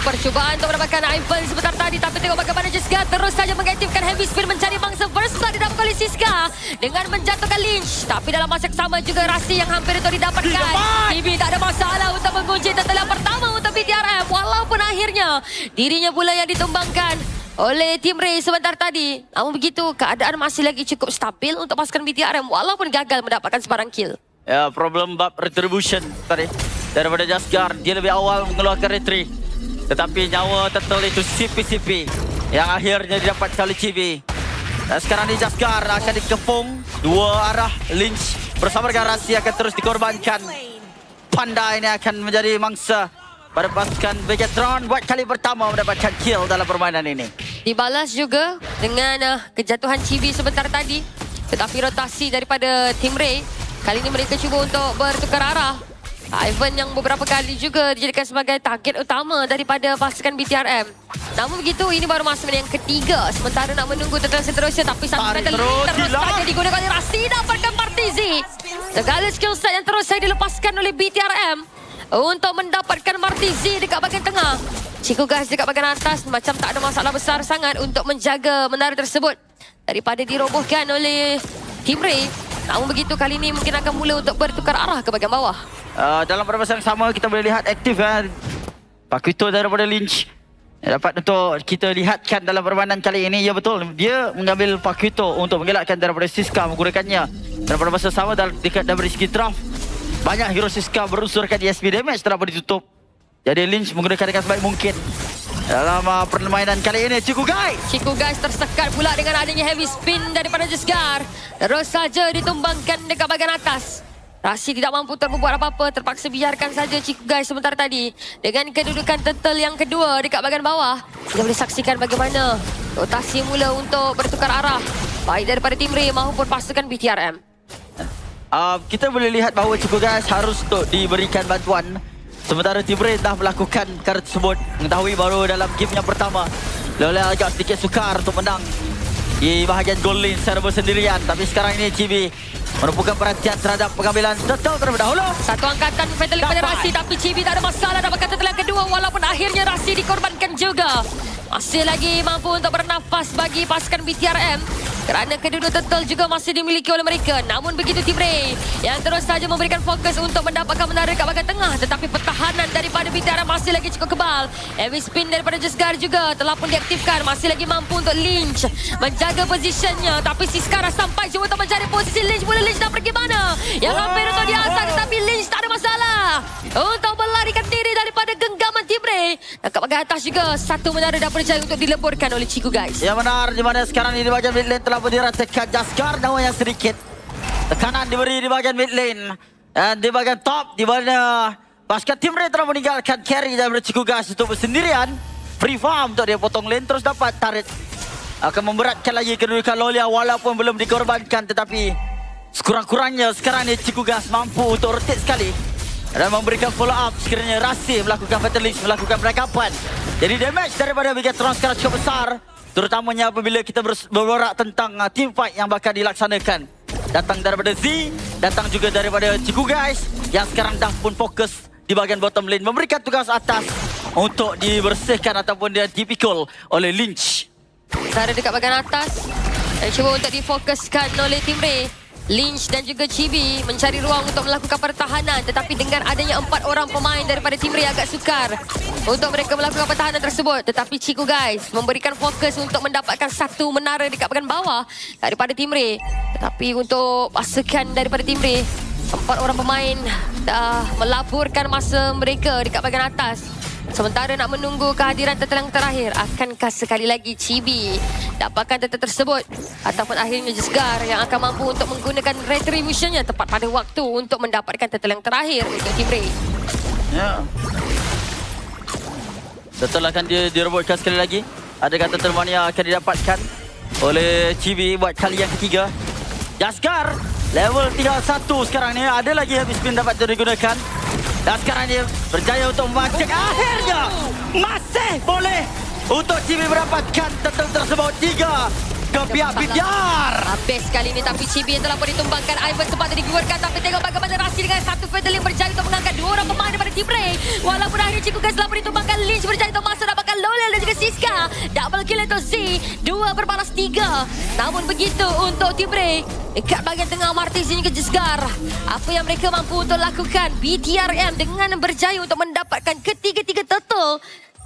Percubaan untuk mendapatkan Ivan sebentar tadi, tapi tengok bagaimana Siska terus saja mengaktifkan heavy spin mencari mangsa. First blood didapatkan oleh Siska dengan menjatuhkan Lynch. Tapi dalam masa yang sama juga Rasi yang hampir untuk didapatkan. Bibi tak ada masalah untuk mengunci turtle yang pertama untuk BTRM. Walaupun akhirnya dirinya pula yang ditumbangkan oleh Team Ray sebentar tadi. Namun begitu, keadaan masih lagi cukup stabil untuk pasukan BTRM walaupun gagal mendapatkan sebarang kill. Ya, problem bab retribution tadi daripada Jaskar. Dia lebih awal mengeluarkan retreat, tetapi nyawa turtle itu CP yang akhirnya didapatkan oleh Chibi. Dan sekarang ni Jaskar akan dikepung dua arah. Lynch bersama dengan Rasi akan terus dikorbankan. Panda ini akan menjadi mangsa pada pasukan Vegatron buat kali pertama mendapatkan kill dalam permainan ini. Dibalas juga dengan kejatuhan Chibi sebentar tadi. Tetapi rotasi daripada Team Ray, kali ini mereka cuba untuk bertukar arah. Ivan yang beberapa kali juga dijadikan sebagai target utama daripada pasukan BTRM. Namun begitu, ini baru masa yang ketiga. Sementara nak menunggu turtle seterusnya. Tapi satu metal terus saja digunakan oleh Rasi. Dapatkan Martizi. Segala skill set yang terus saja dilepaskan oleh BTRM untuk mendapatkan Martizi dekat bahagian tengah. Chico guys dekat bahagian atas macam tak ada masalah besar sangat untuk menjaga menara tersebut daripada dirobohkan oleh Team Ray. Namun begitu, kali ini mungkin akan mula untuk bertukar arah ke bahagian bawah. Dalam permainan yang sama kita boleh lihat aktif Pakuito daripada Lynch. Dapat untuk kita lihatkan dalam permainan kali ini. Ya betul, dia mengambil Pakuito untuk mengelakkan daripada Siska menggunakannya. Dan pada masa sama dekat dari segi draft, banyak hero Siska berunsurkan ESP damage telah pun ditutup. Jadi Lynch menggunakan dengan sebaik mungkin dalam permainan kali ini. Chico guys tersekat pula dengan adanya heavy spin daripada Jesgar. Terus saja ditumbangkan dekat bahagian atas. Rasi tidak mampu berbuat apa-apa, terpaksa biarkan saja Chico guys sebentar tadi. Dengan kedudukan turtle yang kedua dekat bahagian bawah, kita boleh saksikan bagaimana rotasi mula untuk bertukar arah baik daripada Team Ray maupun pasukan BTRM. Kita boleh lihat bahawa Chico guys harus untuk diberikan bantuan. Sementara Team Ray dah melakukan perkara tersebut. Mengetahui baru dalam game yang pertama Lola agak sedikit sukar untuk menang di bahagian goal lane secara bersendirian. Tapi sekarang ini Chibi merupakan perhatian terhadap pengambilan turtle terlebih dahulu. Satu angkatan fatal kepada Rasi, tapi Chibi tak ada masalah dapatkan turtle yang kedua. Walaupun akhirnya Rasi dikorbankan juga. Masih lagi mampu untuk bernafas bagi pasukan BTRM kerana kedua turtle juga masih dimiliki oleh mereka. Namun begitu Team Ray yang terus saja memberikan fokus untuk mendapatkan menara dekat bahagian tengah. Tetapi pertahanan daripada BTRM masih lagi cukup kebal. Heavy spin daripada Jesgar juga telah pun diaktifkan. Masih lagi mampu untuk Lynch menjaga positionnya. Tapi Siskara sampai cuba untuk mencari posisi Lynch. Mula Lynch dah pergi mana? Yang hampir untuk diasah, tetapi Lynch tak ada masalah untuk melarikan diri daripada genggaman Team Ray. Dan kat bahagian atas juga satu menara dah berjaya untuk dileburkan oleh Chico guys. Yang benar, di mana sekarang ini di bahagian mid lane telah pun diratakan Jaskar namun yang sedikit tekanan diberi di bahagian mid lane. Dan di bahagian top di mana pasukan Team Ray telah meninggalkan carry daripada Chico guys untuk bersendirian. Free farm untuk dia potong lane terus dapat tarik. Akan memberatkan lagi kedudukan Lolia walaupun belum dikorbankan, tetapi sekurang-kurangnya sekarang ni Chico guys mampu untuk rotate sekali dan memberikan follow up sekiranya Rasi melakukan Fatalist, melakukan penangkapan. Jadi damage daripada Vegatron sekarang cukup besar, terutamanya apabila kita berborak tentang team fight yang bakal dilaksanakan. Datang daripada Z, datang juga daripada Chico guys yang sekarang dah pun fokus di bahagian bottom lane, memberikan tugas atas untuk dibersihkan ataupun dia dipikul oleh Lynch. Ada dekat bahagian atas, Dan cuba untuk difokuskan oleh tim Ray. Lynch dan juga Chibi mencari ruang untuk melakukan pertahanan, tetapi dengan adanya 4 orang pemain daripada tim Ray agak sukar untuk mereka melakukan pertahanan tersebut. Tetapi Chico guys memberikan fokus untuk mendapatkan satu menara dekat bahagian bawah daripada tim Ray. Tetapi untuk pasukan daripada tim Ray, 4 orang pemain dah melaburkan masa mereka dekat bahagian atas. Sementara nak menunggu kehadiran tetelang terakhir, akankah sekali lagi Chibi dapatkan tetelang tersebut ataupun akhirnya Jesgar yang akan mampu untuk menggunakan retributionnya tepat pada waktu untuk mendapatkan tetelang terakhir untuk tim Ray. Ya. Betul akan dia direbutkan sekali lagi. Adakah tetelang mania akan didapatkan oleh Chibi buat kali yang ketiga. Jesgar level 31 sekarang ni, ada lagi habis spin dapat digunakan. Dan sekarang dia berjaya untuk memancing. Akhirnya masih boleh untuk Chibi mendapatkan tetel tersebut 3 ke pihak BTR. Habis kali ini tapi Chibi yang telah pun ditumbangkan. Ivan sempat dikeluarkan tapi tengok bagaimana Rasi dengan satu fatal yang berjaya untuk mengangkat 2 orang pemain daripada tim Ray. Walaupun akhirnya Chico guys telah pun ditumbangkan, Lynch berjaya untuk masuk dapatkan Lolel dan juga Siska. Double kill untuk Z, 2 berbalas 3. Namun begitu untuk tim Ray, dekat bahagian tengah Martis dan juga Jesgar, apa yang mereka mampu untuk lakukan? BTRM dengan berjaya untuk mendapatkan ketiga-tiga turtle.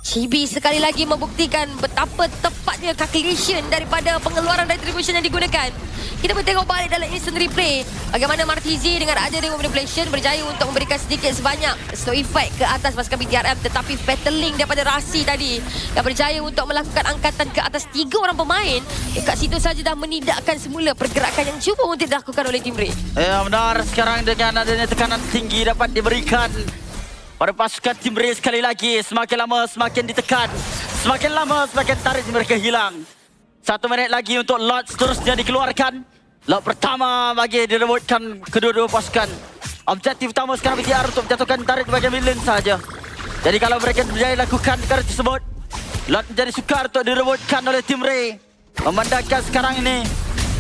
Chibi sekali lagi membuktikan betapa tepatnya calculation daripada pengeluaran retribution yang digunakan. Kita pun tengok balik dalam instant replay bagaimana Martizi dengan ada dengan manipulation berjaya untuk memberikan sedikit sebanyak slow effect ke atas pasukan BTRM, tetapi battling daripada Rasi tadi yang berjaya untuk melakukan angkatan ke atas 3 orang pemain dekat situ saja dah menidakkan semula pergerakan yang cuba untuk dilakukan oleh tim Ray. Ya benar, sekarang dengan adanya tekanan tinggi dapat diberikan pada pasukan tim Ray sekali lagi. Semakin lama semakin ditekan, semakin lama semakin tarik mereka hilang. 1 minit lagi untuk lot seterusnya dikeluarkan. Lot pertama bagi direbutkan kedua-dua pasukan. Objektif utama sekarang BTR untuk menjatuhkan tarik bahagian midlane saja. Jadi kalau mereka berjaya lakukan perkara tersebut, lot menjadi sukar untuk direbutkan oleh tim Ray. Memandangkan sekarang ini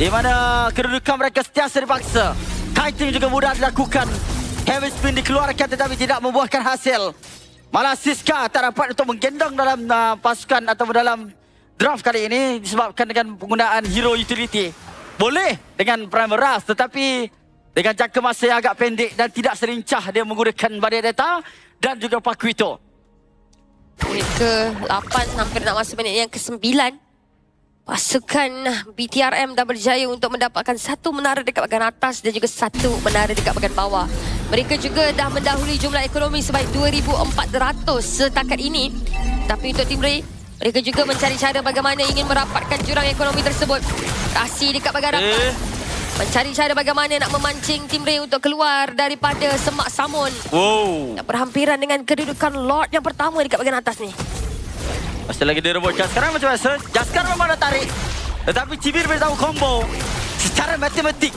di mana kedudukan mereka sentiasa dipaksa. Kiting juga mudah dilakukan. Heavy spin dikeluarkan tetapi tidak membuahkan hasil. Malah Siska tak dapat untuk menggendong dalam pasukan atau dalam draft kali ini disebabkan dengan penggunaan hero utility. Boleh dengan Primal Rush tetapi dengan jangka masa yang agak pendek dan tidak selincah dia menggunakan Barrier Data dan juga Pakuito. Minit ke-8 hampir nak masuk minit yang ke-9. Pasukan BTRM dah berjaya untuk mendapatkan 1 menara dekat bahagian atas dan juga 1 menara dekat bahagian bawah. Mereka juga dah mendahului jumlah ekonomi sebaik 2,400 setakat ini. Tapi untuk tim Ray, mereka juga mencari cara bagaimana ingin merapatkan jurang ekonomi tersebut. Rasi dekat bahagian atas mencari cara bagaimana nak memancing tim Ray untuk keluar daripada semak samun. Wow. Yang berhampiran dengan kedudukan Lord yang pertama dekat bahagian atas ni. Masih lagi direbutkan. Sekarang macam biasa, Jesgar memang dah tarik. Tetapi Chibi beritahu combo secara matematik.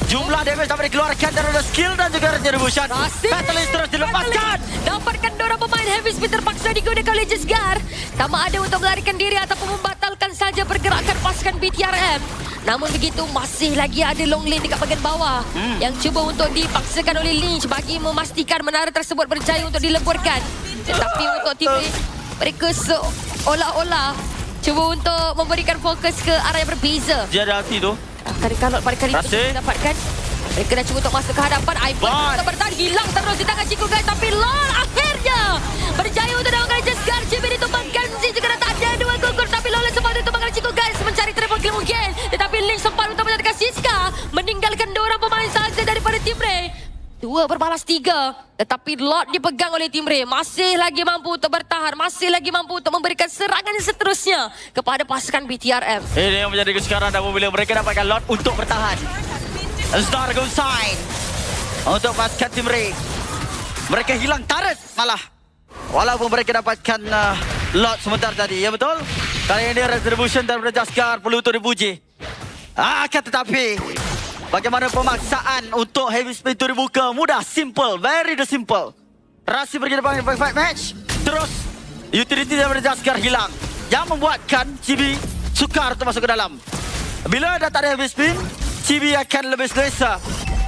Jumlah damage dapat dikeluarkan daripada skill dan juga retribution. Catalyst terus dilepaskan. Dapatkan 2 orang pemain heavy speed terpaksa digunakan oleh Jesgar. Tak ada untuk melarikan diri ataupun membatalkan saja pergerakan pasukan BTRM. Namun begitu masih lagi ada long lane dekat bahagian bawah yang cuba untuk dipaksakan oleh Lynch bagi memastikan menara tersebut berjaya untuk dileburkan. Tetapi untuk tim mereka seolah-olah cuba untuk memberikan fokus ke arah yang berbeza. Dia ada hati tu. Kalau pada kali ini dapatkan, mereka dah cuba untuk masuk ke hadapan. Ivan untuk bertahan, hilang terus di tangan Chico guys. Tapi LOL akhirnya berjaya untuk dapatkan Jesgar. Chibi ditumbangkan, Z juga dah tak ada 2 gugur. Tapi LOL sempat ditumbangkan Chico guys mencari triple kill mungkin. Tetapi Lynch sempat untuk menjadikan Siska meninggalkan 2 orang pemain sahaja daripada tim Ray. 2 berbalas 3. Tetapi Lord dipegang oleh tim Ray. Masih lagi mampu untuk bertahan. Masih lagi mampu untuk memberikan serangan yang seterusnya kepada pasukan BTRM. Ini yang menjadi kesukaran apabila mereka dapatkan Lord untuk bertahan. Star go sign untuk pasukan tim Ray. Mereka hilang turret malah. Walaupun mereka dapatkan Lord sebentar tadi. Ya betul. Kali ini retribution daripada Jesgar perlu untuk dipuji. Akan tetapi bagaimana pemaksaan untuk heavy spin itu dibuka? Mudah, simple, very simple. Rasi pergi depan fight match. Terus utility daripada Jesgar hilang, yang membuatkan Chibi sukar untuk masuk ke dalam. Bila dah tak ada heavy spin, Chibi akan lebih selesa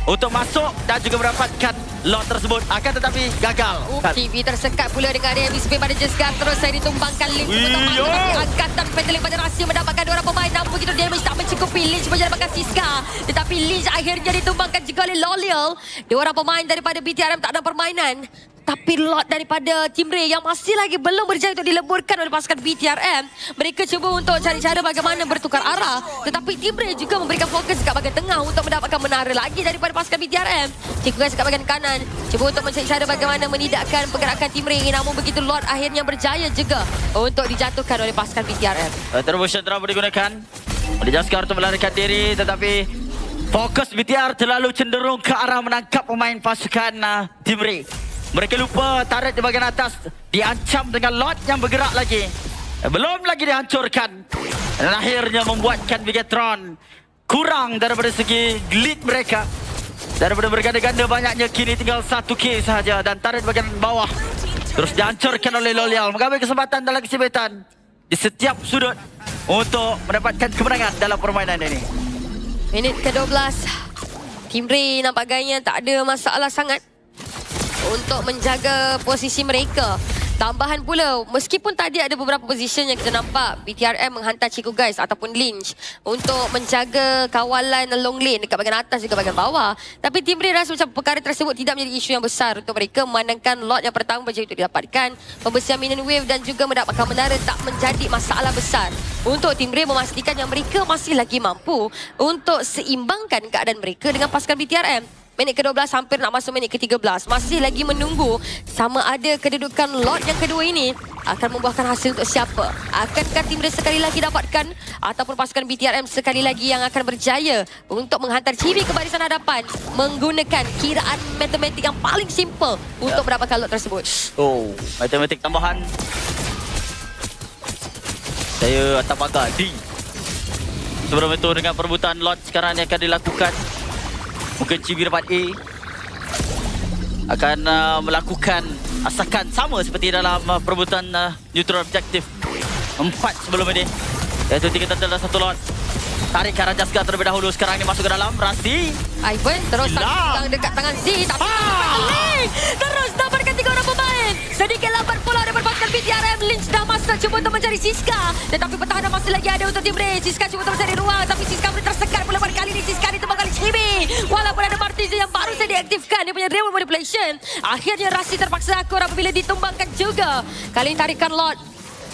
untuk masuk dan juga mendapatkan lot tersebut. Akan tetapi gagal. TV tersekat pula dengan area MSP pada Jesgar. Terus saya ditumbangkan Link. Iyo. Angkatan Petalink pada Rahsia mendapatkan 2 orang pemain. Namun begitu damage tak mencukupi. Lynch menjadikan Siska. Tetapi Lynch akhirnya ditumbangkan juga oleh Lolial. 2 orang pemain daripada BTRM tak ada permainan. Tapi lot daripada Team Ray yang masih lagi belum berjaya untuk dileburkan oleh pasukan BTRM. Mereka cuba untuk cari cara bagaimana bertukar arah. Tetapi Team Ray juga memberikan fokus dekat bahagian tengah untuk mendapatkan menara lagi daripada pasukan BTRM. Cikgu dekat bahagian kanan. Cuba untuk mencari cara bagaimana menidakkan pergerakan Team Ray. Namun begitu lot akhirnya berjaya juga untuk dijatuhkan oleh pasukan BTRM. Termotion telah digunakan oleh Jaskar untuk melarikan diri. Tetapi fokus BTR terlalu cenderung ke arah menangkap pemain pasukan Team Ray. Mereka lupa turret di bahagian atas diancam dengan lot yang bergerak lagi. Belum lagi dihancurkan. Dan akhirnya membuatkan Bigetron kurang daripada segi lead mereka. Daripada berganda-ganda banyaknya, kini tinggal 1K sahaja. Dan turret bahagian bawah terus dihancurkan oleh Lolial. Mengambil kesempatan dalam kesebetan di setiap sudut untuk mendapatkan kemenangan dalam permainan ini. Minit ke-12. Team Ray nampak gayanya tak ada masalah sangat untuk menjaga posisi mereka. Tambahan pula, meskipun tadi ada beberapa position yang kita nampak BTRM menghantar Chico Guys ataupun Lynch untuk menjaga kawalan long lane dekat bahagian atas juga bahagian bawah. Tapi Team Ray rasa macam perkara tersebut tidak menjadi isu yang besar untuk mereka, memandangkan lot yang pertama berjaya untuk didapatkan. Pembersihan minion wave dan juga mendapatkan menara tak menjadi masalah besar untuk Team Ray memastikan yang mereka masih lagi mampu untuk seimbangkan keadaan mereka dengan pasukan BTRM. Minit ke-12 hampir nak masuk minit ke-13. Masih lagi menunggu sama ada kedudukan lot yang kedua ini akan membuahkan hasil untuk siapa. Akankah Team Ray sekali lagi dapatkan ataupun pasukan BTRM sekali lagi yang akan berjaya untuk menghantar Chibi ke barisan hadapan menggunakan kiraan matematik yang paling simple untuk mendapatkan lot tersebut. Oh, matematik tambahan. Saya atas pagar D. Sebelum itu dengan perebutan lot sekarang yang akan dilakukan. Mungkin Chibi dapat A. Akan melakukan asakan sama seperti dalam perebutan neutral objektif 4 sebelum ini. Iaitu 3 turtle dan 1 lot. Tarik ke arah Jaskar terlebih dahulu. Sekarang ini masuk ke dalam. Rasi. Ivan terus tangkap dekat tangan Z. Tapi terus dapatkan 3 orang pemain. Sedikit lambat pula daripada pasukan BTRM. Lynch dah masuk cuba untuk mencari Siska. Tetapi pertahanan masih lagi ada untuk Team Ray. Siska cuba untuk mencari ruang. Tapi Siska boleh tersekat pula pada kali ini. Siska ditembak oleh Chibi. Walaupun ada Martizi yang baru saja diaktifkan. Dia punya real manipulation. Akhirnya Rasi terpaksa akur apabila ditumbangkan juga. Kali ini tarikan lot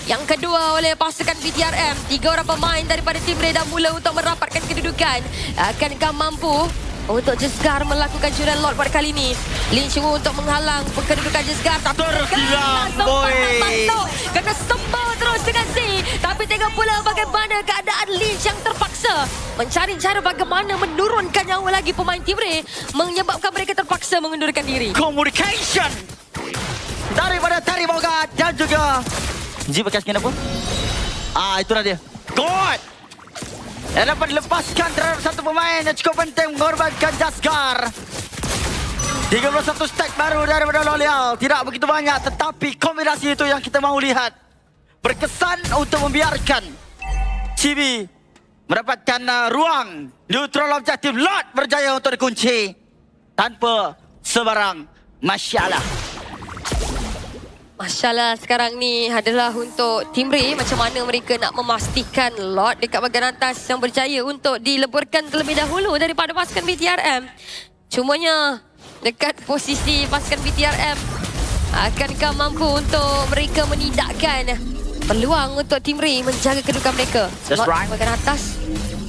yang kedua oleh pasukan BTRM. 3 orang pemain daripada Team Ray dah mula untuk merapatkan kedudukan. Akankah mampu untuk Jesgar melakukan curian lot pada kali ini? Lynch cuba untuk menghalang kedudukan Jesgar. Tapi terhilang, boy. Kena sembah terus dengan Z. Tapi tengok pula bagaimana keadaan Lynch yang terpaksa mencari cara bagaimana menurunkan nyawa lagi pemain Team Ray, menyebabkan mereka terpaksa mengundurkan diri. Communication daripada Terry Bogart dan juga G pakai skin apa? Itulah dia. God! Yang dapat dilepaskan terhadap satu pemain yang cukup penting mengorbankan Jaskar. 31 stack baru daripada Lolial. Tidak begitu banyak, tetapi kombinasi itu yang kita mahu lihat. Berkesan untuk membiarkan Chibi mendapatkan ruang neutral objektif. Lot berjaya untuk dikunci tanpa sebarang masalah. Masalah sekarang ni adalah untuk Team Ray, macam mana mereka nak memastikan lot dekat bahagian atas yang berjaya untuk dileburkan terlebih dahulu daripada pasukan BTRM. Cumanya dekat posisi pasukan BTRM, akankah mampu untuk mereka menidakkan peluang untuk Team Ray menjaga kedudukan mereka? That's Lot right. bahagian atas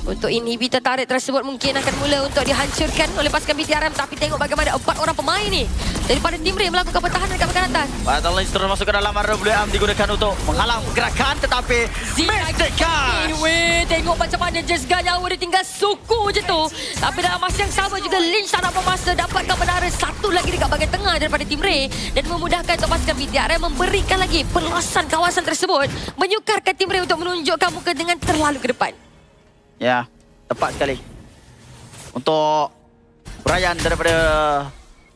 untuk inhibitor turret tersebut mungkin akan mula untuk dihancurkan oleh pasukan BTRM. Tapi tengok bagaimana 4 orang pemain ni daripada Team Ray melakukan pertahanan dekat bahagian atas. Battle Lynch terus masuk ke dalam RWM digunakan untuk menghalang pergerakan, tetapi Mystic Cash. Tengok macam mana Jesgar nyawa dia tinggal suku je tu. Tapi dalam masa yang sama juga Lynch tak nak bermasa dapatkan menara satu lagi dekat bahagian tengah daripada Team Ray dan memudahkan untuk pasukan BTRM memberikan lagi perluasan kawasan tersebut, menyukarkan Team Ray untuk menunjukkan muka dengan terlalu ke depan. Ya, tepat sekali. Untuk Brian daripada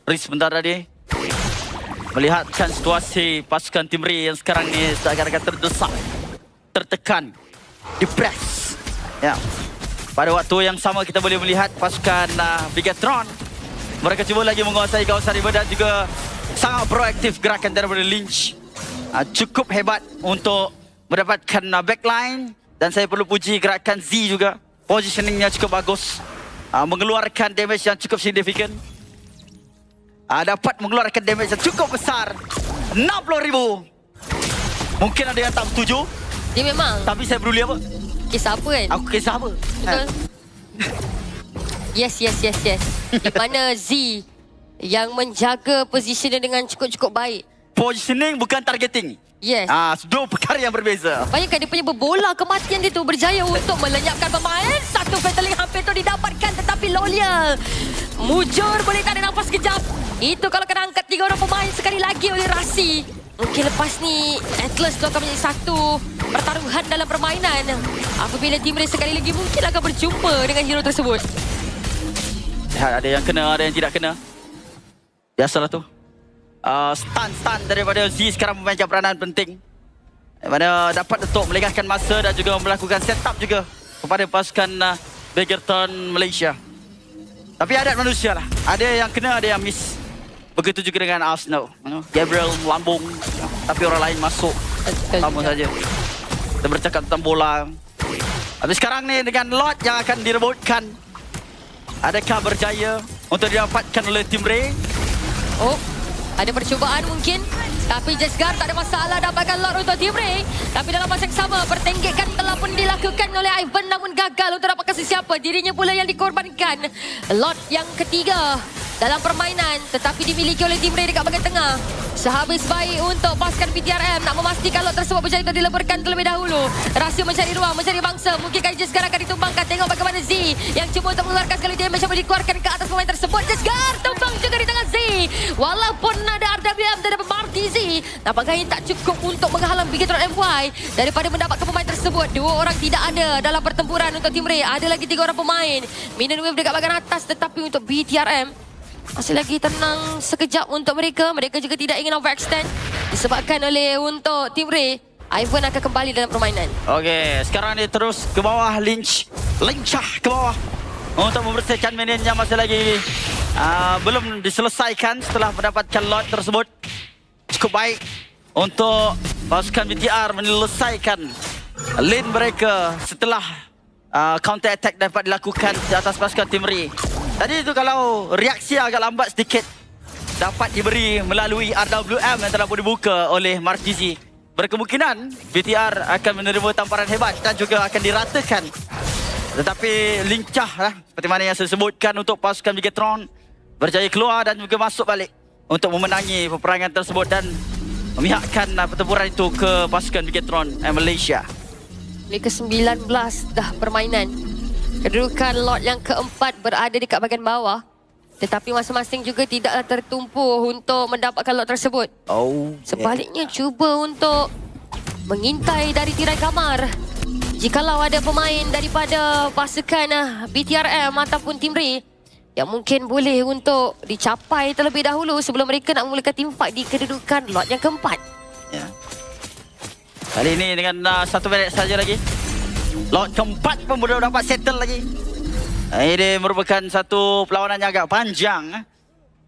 Riz sebentar tadi. Melihatkan situasi pasukan Team Ray yang sekarang ni seakan-akan terdesak, tertekan, depres. Ya. Pada waktu yang sama kita boleh melihat pasukan Bigetron Mereka cuba lagi menguasai kawasan river dan juga sangat proaktif gerakan daripada Lynch. Cukup hebat untuk mendapatkan backline. Dan saya perlu puji gerakan Z juga. Positioningnya cukup bagus. Mengeluarkan damage yang cukup signifikan. Dapat mengeluarkan damage yang cukup besar. 60,000. Mungkin ada yang tak setuju. Dia memang Tapi saya peduli apa? kisah apa kan? Aku kisah apa? Betul. Yes. Di mana Z yang menjaga positionnya dengan cukup-cukup baik. Positioning bukan targeting. Yes. Dua perkara yang berbeza. Bayangkan dia punya berbola kematian dia tu berjaya untuk melenyapkan pemain. Satu fataling hampir tu didapatkan tetapi Lolia mujur boleh tarik nafas kejap. Itu kalau kena angkat 3 orang pemain sekali lagi oleh Rasi. Mungkin lepas ni Atlas tu akan menjadi satu pertaruhan dalam permainan. Apabila tim mereka sekali lagi mungkin akan berjumpa dengan hero tersebut. Lihat, ada yang kena, ada yang tidak kena. Biasalah tu. Stun daripada Z sekarang memainkan peranan penting. Di mana dapat untuk melengahkan masa dan juga melakukan setup juga kepada pasukan Begerton Malaysia. Tapi adat manusia lah. Ada yang kena, ada yang miss. Begitu juga dengan Arsenal. Gabriel melambung, tapi orang lain masuk. Sama saja. Kita bercakap tentang bola. Tapi sekarang ni dengan lot yang akan direbutkan. Adakah berjaya untuk didapatkan oleh tim Ray? Oh, ada percubaan mungkin. Tapi Jesgar tak ada masalah dapatkan lot untuk tim Ray. Tapi dalam masa yang sama, pertenggekan telah pun dilakukan oleh Ivan namun gagal untuk dapatkan sesiapa. Dirinya pula yang dikorbankan. Lot yang ketiga dalam permainan tetapi dimiliki oleh tim Ray dekat bahagian tengah. Sehabis baik untuk pasukan PTRM nak memastikan lot tersebut berjaya untuk dileburkan terlebih dahulu. Rahsia mencari ruang, mencari bangsa. Mungkinkah Jesgar akan ditumbangkan? Tengok bagaimana Z yang cuba untuk mengeluarkan sekali damage yang dikeluarkan ke atas pemain tersebut. Jesgar tumbang juga di tangan Z. Walaupun ada RWM dan Marty Z, nampaknya tak cukup untuk menghalang Bigetron MY daripada mendapatkan pemain tersebut. 2 orang tidak ada dalam pertempuran untuk tim Ray. Ada lagi 3 orang pemain. Minion Wave dekat bahagian atas tetapi untuk BTRM masih lagi tenang sekejap untuk mereka. Mereka juga tidak ingin overextend disebabkan oleh untuk tim Ray. Ivan akan kembali dalam permainan. Okey, sekarang dia terus ke bawah. Lynch lincah ke bawah untuk membersihkan minion yang masih lagi belum diselesaikan setelah mendapatkan lot tersebut. Cukup baik untuk pasukan BTR menyelesaikan lane mereka setelah counter attack dapat dilakukan di atas pasukan tim Ray. Tadi itu kalau reaksi agak lambat sedikit dapat diberi melalui RWM yang telah pun dibuka oleh Martizi. Berkemungkinan BTR akan menerima tamparan hebat dan juga akan diratakan. Tetapi lincah lah seperti mana yang saya sebutkan untuk pasukan Bigetron berjaya keluar dan juga masuk balik untuk memenangi peperangan tersebut dan memihakkan pertempuran itu ke pasukan Bigetron Malaysia. Menit ke-19 dah permainan. Kedudukan lot yang keempat berada dekat bahagian bawah. Tetapi masing-masing juga tidaklah tertumpu untuk mendapatkan lot tersebut. Sebaliknya cuba untuk mengintai dari tirai kamar. Jikalau ada pemain daripada pasukan BTRM ataupun tim Ray yang mungkin boleh untuk dicapai terlebih dahulu sebelum mereka nak memulakan teamfight di kedudukan lot yang keempat. Ya. Kali ini dengan 1 minit saja lagi. Lot keempat pun belum dapat settle lagi. Ini merupakan satu perlawanan yang agak panjang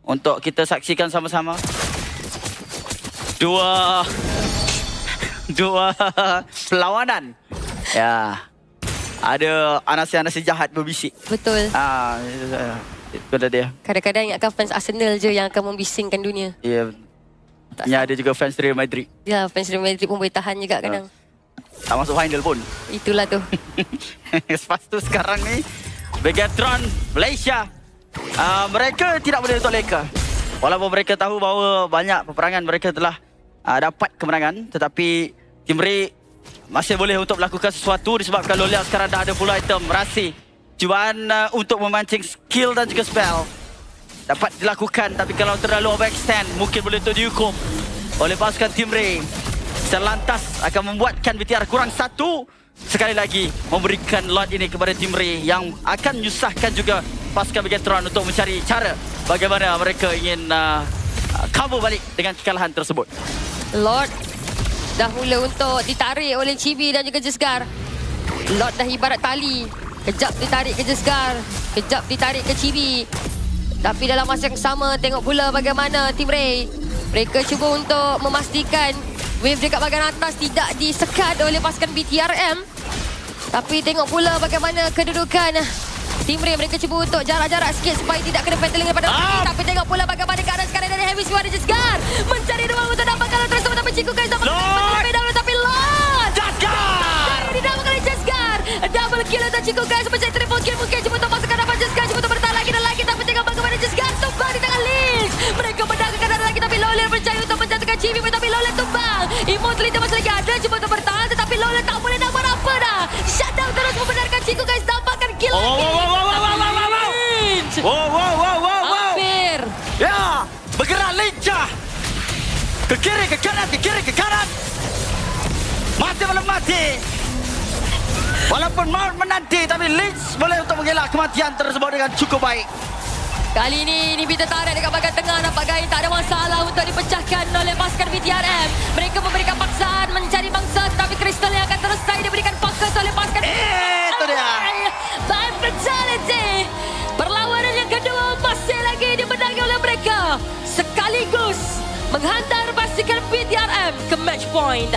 untuk kita saksikan sama-sama. Dua perlawanan. Ya. Ada anasi-anasi jahat berbisik. Betul. Itu dah dia. Kadang-kadang ingatkan fans Arsenal je yang akan membisingkan dunia. Ya. Yeah. Ada juga fans Real Madrid. Ya, fans Real Madrid pun boleh tahan juga kadang. Tak masuk final pun. Itulah tu. Lepas tu sekarang ni Begetron Malaysia mereka tidak boleh untuk leka. Walaupun mereka tahu bahawa banyak peperangan mereka telah dapat kemenangan, tetapi tim Ray masih boleh untuk melakukan sesuatu disebabkan Lolia sekarang dah ada full item. Rasi cubaan untuk memancing skill dan juga spell dapat dilakukan, tapi kalau terlalu overextend mungkin boleh untuk dihukum oleh pasukan tim Ray. Selantas akan membuatkan BTR kurang 1. Sekali lagi memberikan lot ini kepada tim Ray yang akan menyusahkan juga pasukan Bigetron untuk mencari cara bagaimana mereka ingin cover balik dengan kekalahan tersebut. Lord dah mula untuk ditarik oleh Chibi dan juga Jesgar. Lord dah ibarat tali. Kejap ditarik ke Jesgar, kejap ditarik ke Chibi. Tapi dalam masa yang sama, tengok pula bagaimana Team Ray. Mereka cuba untuk memastikan wave dekat bahagian atas tidak disekat oleh pasukan BTRM. Tapi tengok pula bagaimana kedudukan Team Ray. Mereka cuba untuk jarak-jarak sikit supaya tidak kena battling daripada Tapi tengok pula bagaimana keadaan sekarang dari Heavy Squad Jesgar mencari ruang untuk dapatkan terus tapi Chico guys dapat lebih dahulu tapi Lord Jesgar didapatkan oleh Jesgar. Double kill untuk Chico guys mencari triple kill mungkin cuba untuk masukkan dapat Jesgar cuba untuk bertahan lagi dan lagi tapi tengok bagaimana Jesgar tumbang di tangan Lynch. Mereka menangkan darah lagi tapi Lowland mencari untuk menjatuhkan Chibi tapi Lowland tumbang. Immortality masih lagi ada cuba untuk bertahan tetapi Lowland tak boleh nak buat apa dah. Shutdown terus membenarkan Chico guys dapatkan kill lagi. Lynch. Hampir. Ya, bergerak lincah. Ke kiri, ke kanan, ke kiri, ke kanan. Mati belum mati. Walaupun maut menanti, tapi Lynch boleh untuk mengelak kematian tersebut dengan cukup baik. Kali ini Nibita tarik dekat bahagian tengah. Nampak Gain tak ada masalah untuk dipecahkan oleh pasukan BTRM. Mereka memberikan paksaan mencari bangsa tetapi Crystal yang akan terus saja diberikan fokus oleh pasukan Itu dia. Bad fatality. Perlawanan yang kedua masih lagi dimenangi oleh mereka. Sekaligus menghantar pasukan BTRM ke match point.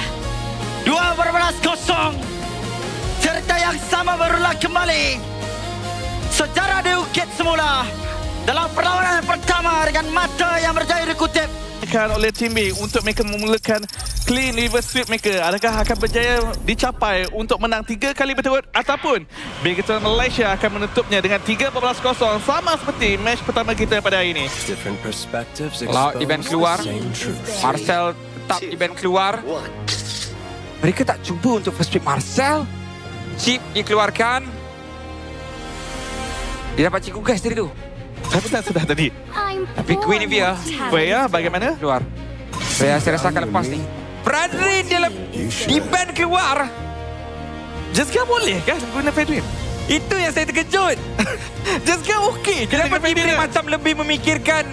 12-0. Cerita yang sama berulang kembali. Sejarah diukit semula. Dalam perlawanan pertama dengan mata yang berjaya dikutip oleh Team B untuk mereka memulakan clean reverse sweep mereka. Adakah akan berjaya dicapai untuk menang 3 kali berturut ataupun Bigetron Malaysia akan menutupnya dengan 13-0 sama seperti match pertama kita pada hari ini. Different perspectives Cloud di band expose keluar. the same truth. Marcel tetap di band keluar. Mereka tak cuba untuk first pick Marcel. Chip dikeluarkan. Dia dapat Chico guys tadi tu. Siapa tak sudah tadi? Tapi Guinevere Freya bagaimana? keluar. Saya rasa akan lepas ni. Bradley di band keluar. Jesgar boleh kan guna Fedwin? Itu yang saya terkejut. Jesgar okey. Kenapa Dengan Timbre Fedwin? macam lebih memikirkan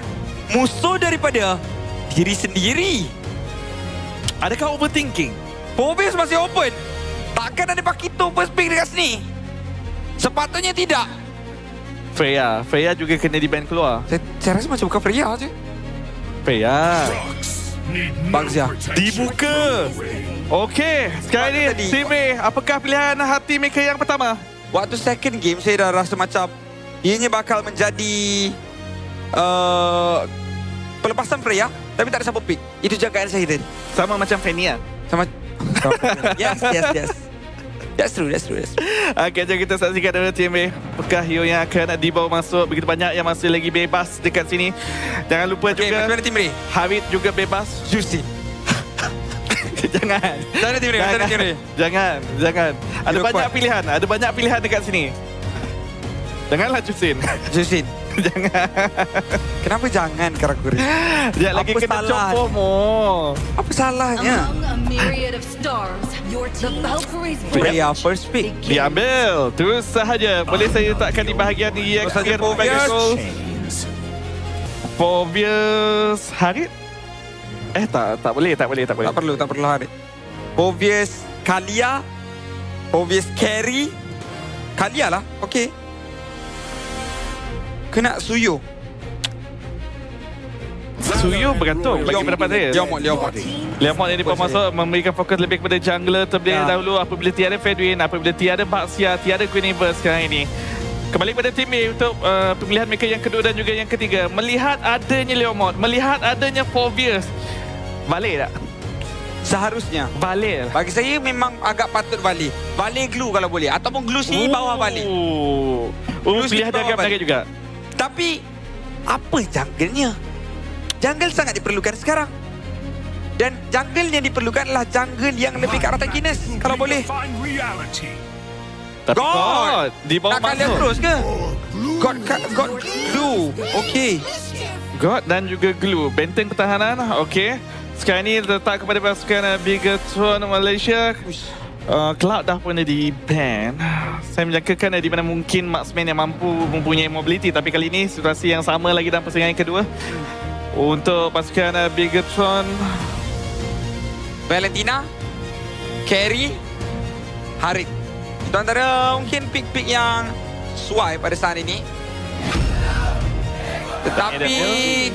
musuh daripada diri sendiri? Adakah overthinking? Fobius masih open. Takkan ada Pakito first pick dekat sini? Sepatutnya tidak. Freya juga kena di band keluar. Saya rasa macam bukan Freya je. Freya Bagzia. dibuka. Okey, sekarang ni Tadi. Team A, apakah pilihan hati mereka yang pertama? Waktu second game saya dah rasa macam ianya bakal menjadi pelepasan Freya tapi tak ada siapa pick. Itu jagaan saya tadi. Sama macam Fenia. Sama yes. That's true. Okey, jom kita saksikan dulu Team A. Apakah hero yang akan dibawa masuk? Begitu banyak yang masih lagi bebas dekat sini. Jangan lupa Okay, juga macam mana Timbre? Harid juga bebas. Justin. Jangan. Macam mana Timbre? Jangan. Ada Hero banyak kuat. pilihan. Ada banyak pilihan dekat sini. Janganlah Justin. Justin. Jangan. Kenapa jangan Karakuri? Dia lagi Apa kena salah? copot mo. Apa salahnya? Among a myriad of stars, your team, the Valkyries Freya first pick. Diambil. Terus sahaja. Boleh saya letakkan di bahagian yang Terus saja akhir Fobius. bagi gol. Chains. Fobius Harid? Tak boleh. Tak perlu hari. Obvious Kalia. Obvious Carry. Kalia lah. Okey. Kena Suyo. Suyu bergantung bagi pendapat saya. Liamot. Liamot yang dibawa masuk memberikan fokus lebih kepada jungler terlebih Ya. dahulu apabila tiada Fedwin, apabila tiada Baxia, tiada Guinevere sekarang ini. Kembali kepada tim A untuk pemilihan mereka yang kedua dan juga yang ketiga. Melihat adanya Liamot, melihat adanya Fobius. Balik tak? Seharusnya. Balik. Bagi saya memang agak patut balik. Balik glue kalau boleh. Ataupun glue sini bawah balik. Terus Pilihan di bawah dia agak balik. juga. Tapi apa jungle-nya? Jungle sangat diperlukan sekarang. Dan jungle yang diperlukan adalah jungle yang lebih ke arah tankiness. Kalau boleh. Tapi God, di bawah Nak kalian masuk. terus ke? God glue. Okey. God dan juga Glue. Benteng pertahanan. Okey. Sekarang ni letak kepada pasukan Bigetron Malaysia. Cloud dah pun di ban. Saya menjangkakan di mana mungkin marksman yang mampu mempunyai mobility. Tapi kali ini situasi yang sama lagi dalam persaingan yang kedua. Untuk pasukan Bigetron. Valentina, Carry, Harit. Itu antara mungkin pick-pick yang sesuai pada saat ini. Tetapi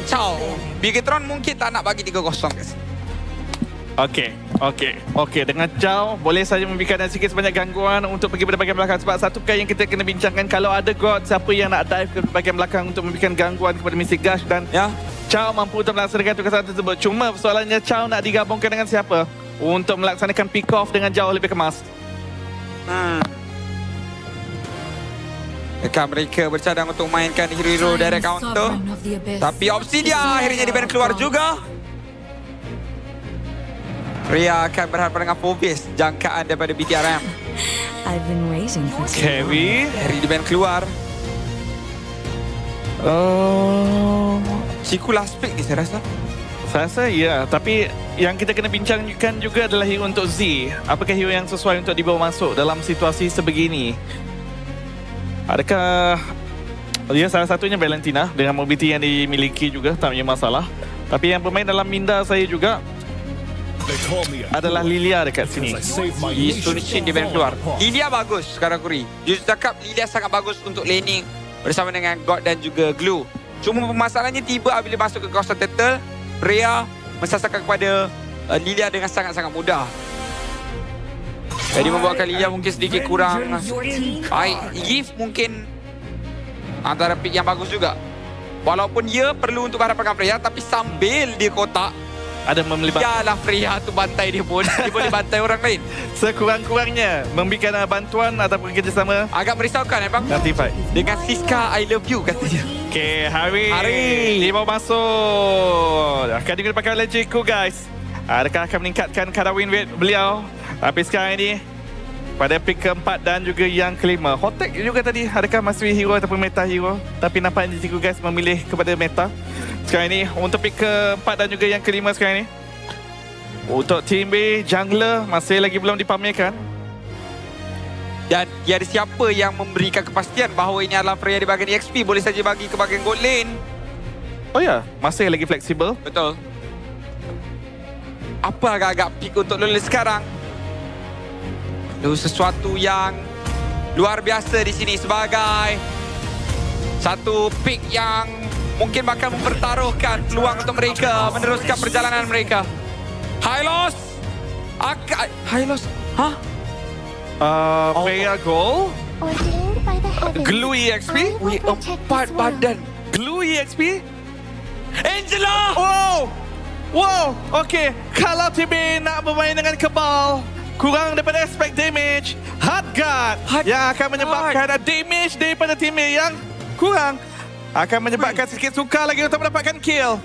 Chow, Bigetron mungkin tak nak bagi 3-0 guys. Okey. Dengan Chow, boleh saja memberikan sikit sebanyak gangguan untuk pergi pada bahagian belakang. Sebab satu perkara yang kita kena bincangkan, kalau ada God, siapa yang nak dive ke bahagian belakang untuk memberikan gangguan kepada Mystic Gush. Dan Chow mampu untuk melaksanakan tugasan tersebut. Cuma persoalannya Chow nak digabungkan dengan siapa untuk melaksanakan pick off dengan jauh lebih kemas. Dekat mereka bercadang untuk mainkan hero-hero direct counter. Tapi opsi dia akhirnya di-ban keluar juga. Ria akan berhadapan dengan Phobos, jangkaan daripada BTRM. I've been waiting for Carry. Harry di-ban keluar. Ciku last pick ni saya rasa. Saya rasa ya, tapi yang kita kena bincangkan juga adalah hero untuk Z. Apakah hero yang sesuai untuk dibawa masuk dalam situasi sebegini? Adakah dia salah satunya Valentina dengan mobility yang dimiliki juga, tak punya masalah. Tapi yang bermain dalam minda saya juga adalah Lilia dekat sini. Sun Shin di-ban keluar. Lilia bagus sekarang Kuri. Just cakap Lilia sangat bagus untuk laning bersama dengan God dan juga Glue. Cuma masalahnya tiba bila masuk ke kawasan turtle, Rhea mensasarkan kepada Lilia dengan sangat-sangat mudah. Jadi membuatkan Lilia mungkin sedikit kurang baik. Yif mungkin antara pick yang bagus juga. Walaupun dia perlu untuk berhadapan dengan Freya, tapi sambil dia kotak, ada melibatkan. yalah Freya tu bantai dia pun. Dia boleh bantai orang lain. Sekurang-kurangnya memberikan bantuan ataupun kerjasama. Agak merisaukan bang. Notify. Dengan Siska, I love you katanya. Okay, Hari. Dia mau masuk. Akan digunakan oleh Jiku guys. Adakah akan meningkatkan kadar win rate beliau? Tapi sekarang ini pada pick keempat dan juga yang kelima, Hotek juga tadi adakah masih hero ataupun meta hero? Tapi nampaknya Jiku guys memilih kepada meta. Sekarang ini untuk pick keempat dan juga yang kelima sekarang ini. Untuk tim B, jungler masih lagi belum dipamerkan. Dan tiada siapa yang memberikan kepastian bahawa ini adalah Freya di bahagian EXP. Boleh saja bagi ke bahagian gold lane. Oh ya, masih lagi fleksibel. Betul. Apa agak-agak pick untuk Lula sekarang? Lalu sesuatu yang luar biasa di sini sebagai satu pick yang mungkin bakal mempertaruhkan peluang untuk mereka meneruskan perjalanan mereka. Hylos! Hylos? Hah? Freya Gold. Ordained by the heavens. Glue EXP. I will protect Empat this badan. Glue EXP. Angela! Wow, okey. Kalau tim B nak bermain dengan kebal, kurang daripada aspek damage, hard guard yang akan menyebabkan damage daripada tim A yang kurang akan menyebabkan sedikit sukar lagi untuk mendapatkan kill.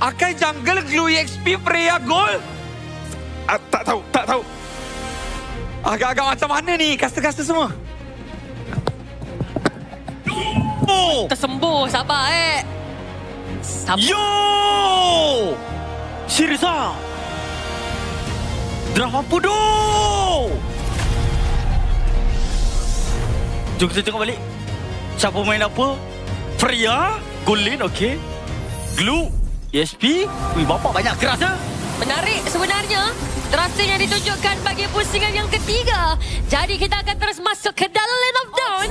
Akan jungle Glue EXP Freya Gold? Tak tahu. Agak-agak macam mana ni caster-caster semua? Tersembuh, sabar sabar. Yo! Siriza! Drama Pudo! Jom kita tengok balik. Siapa main apa? Freya? Golin, okey. Glue? ESP? Wih, bapak banyak keras ya? Menarik sebenarnya. Terasa yang ditunjukkan bagi pusingan yang ketiga. Jadi kita akan terus masuk ke dalam Lane of Dawn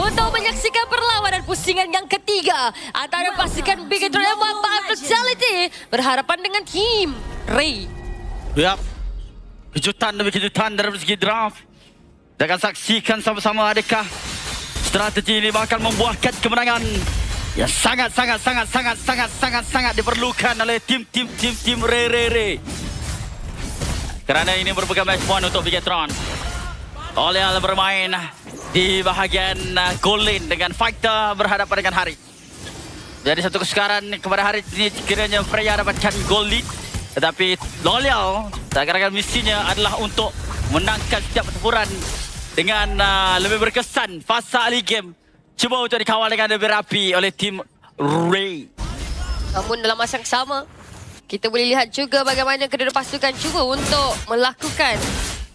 untuk menyaksikan perlawanan pusingan yang ketiga antara pasukan Bigetron M1 Fatality berhadapan dengan tim Ray. Yap. Kejutan demi kejutan dari segi draft. Kita akan saksikan sama-sama adakah strategi ini bakal membuahkan kemenangan yang sangat diperlukan oleh tim Ray. Kerana ini merupakan match point untuk Bigetron. Olial bermain di bahagian gold lane dengan Fighter berhadapan dengan Hari. Jadi satu kesukaran kepada Hari ini kiranya Freya dapatkan gold lead. Tetapi L'Oreal, kadang-kadang misinya adalah untuk menangkan setiap pertempuran dengan lebih berkesan. Fasa early game cuba untuk dikawal dengan lebih rapi oleh tim Ray. Namun dalam masa yang sama, kita boleh lihat juga bagaimana kedua pasukan cuba untuk melakukan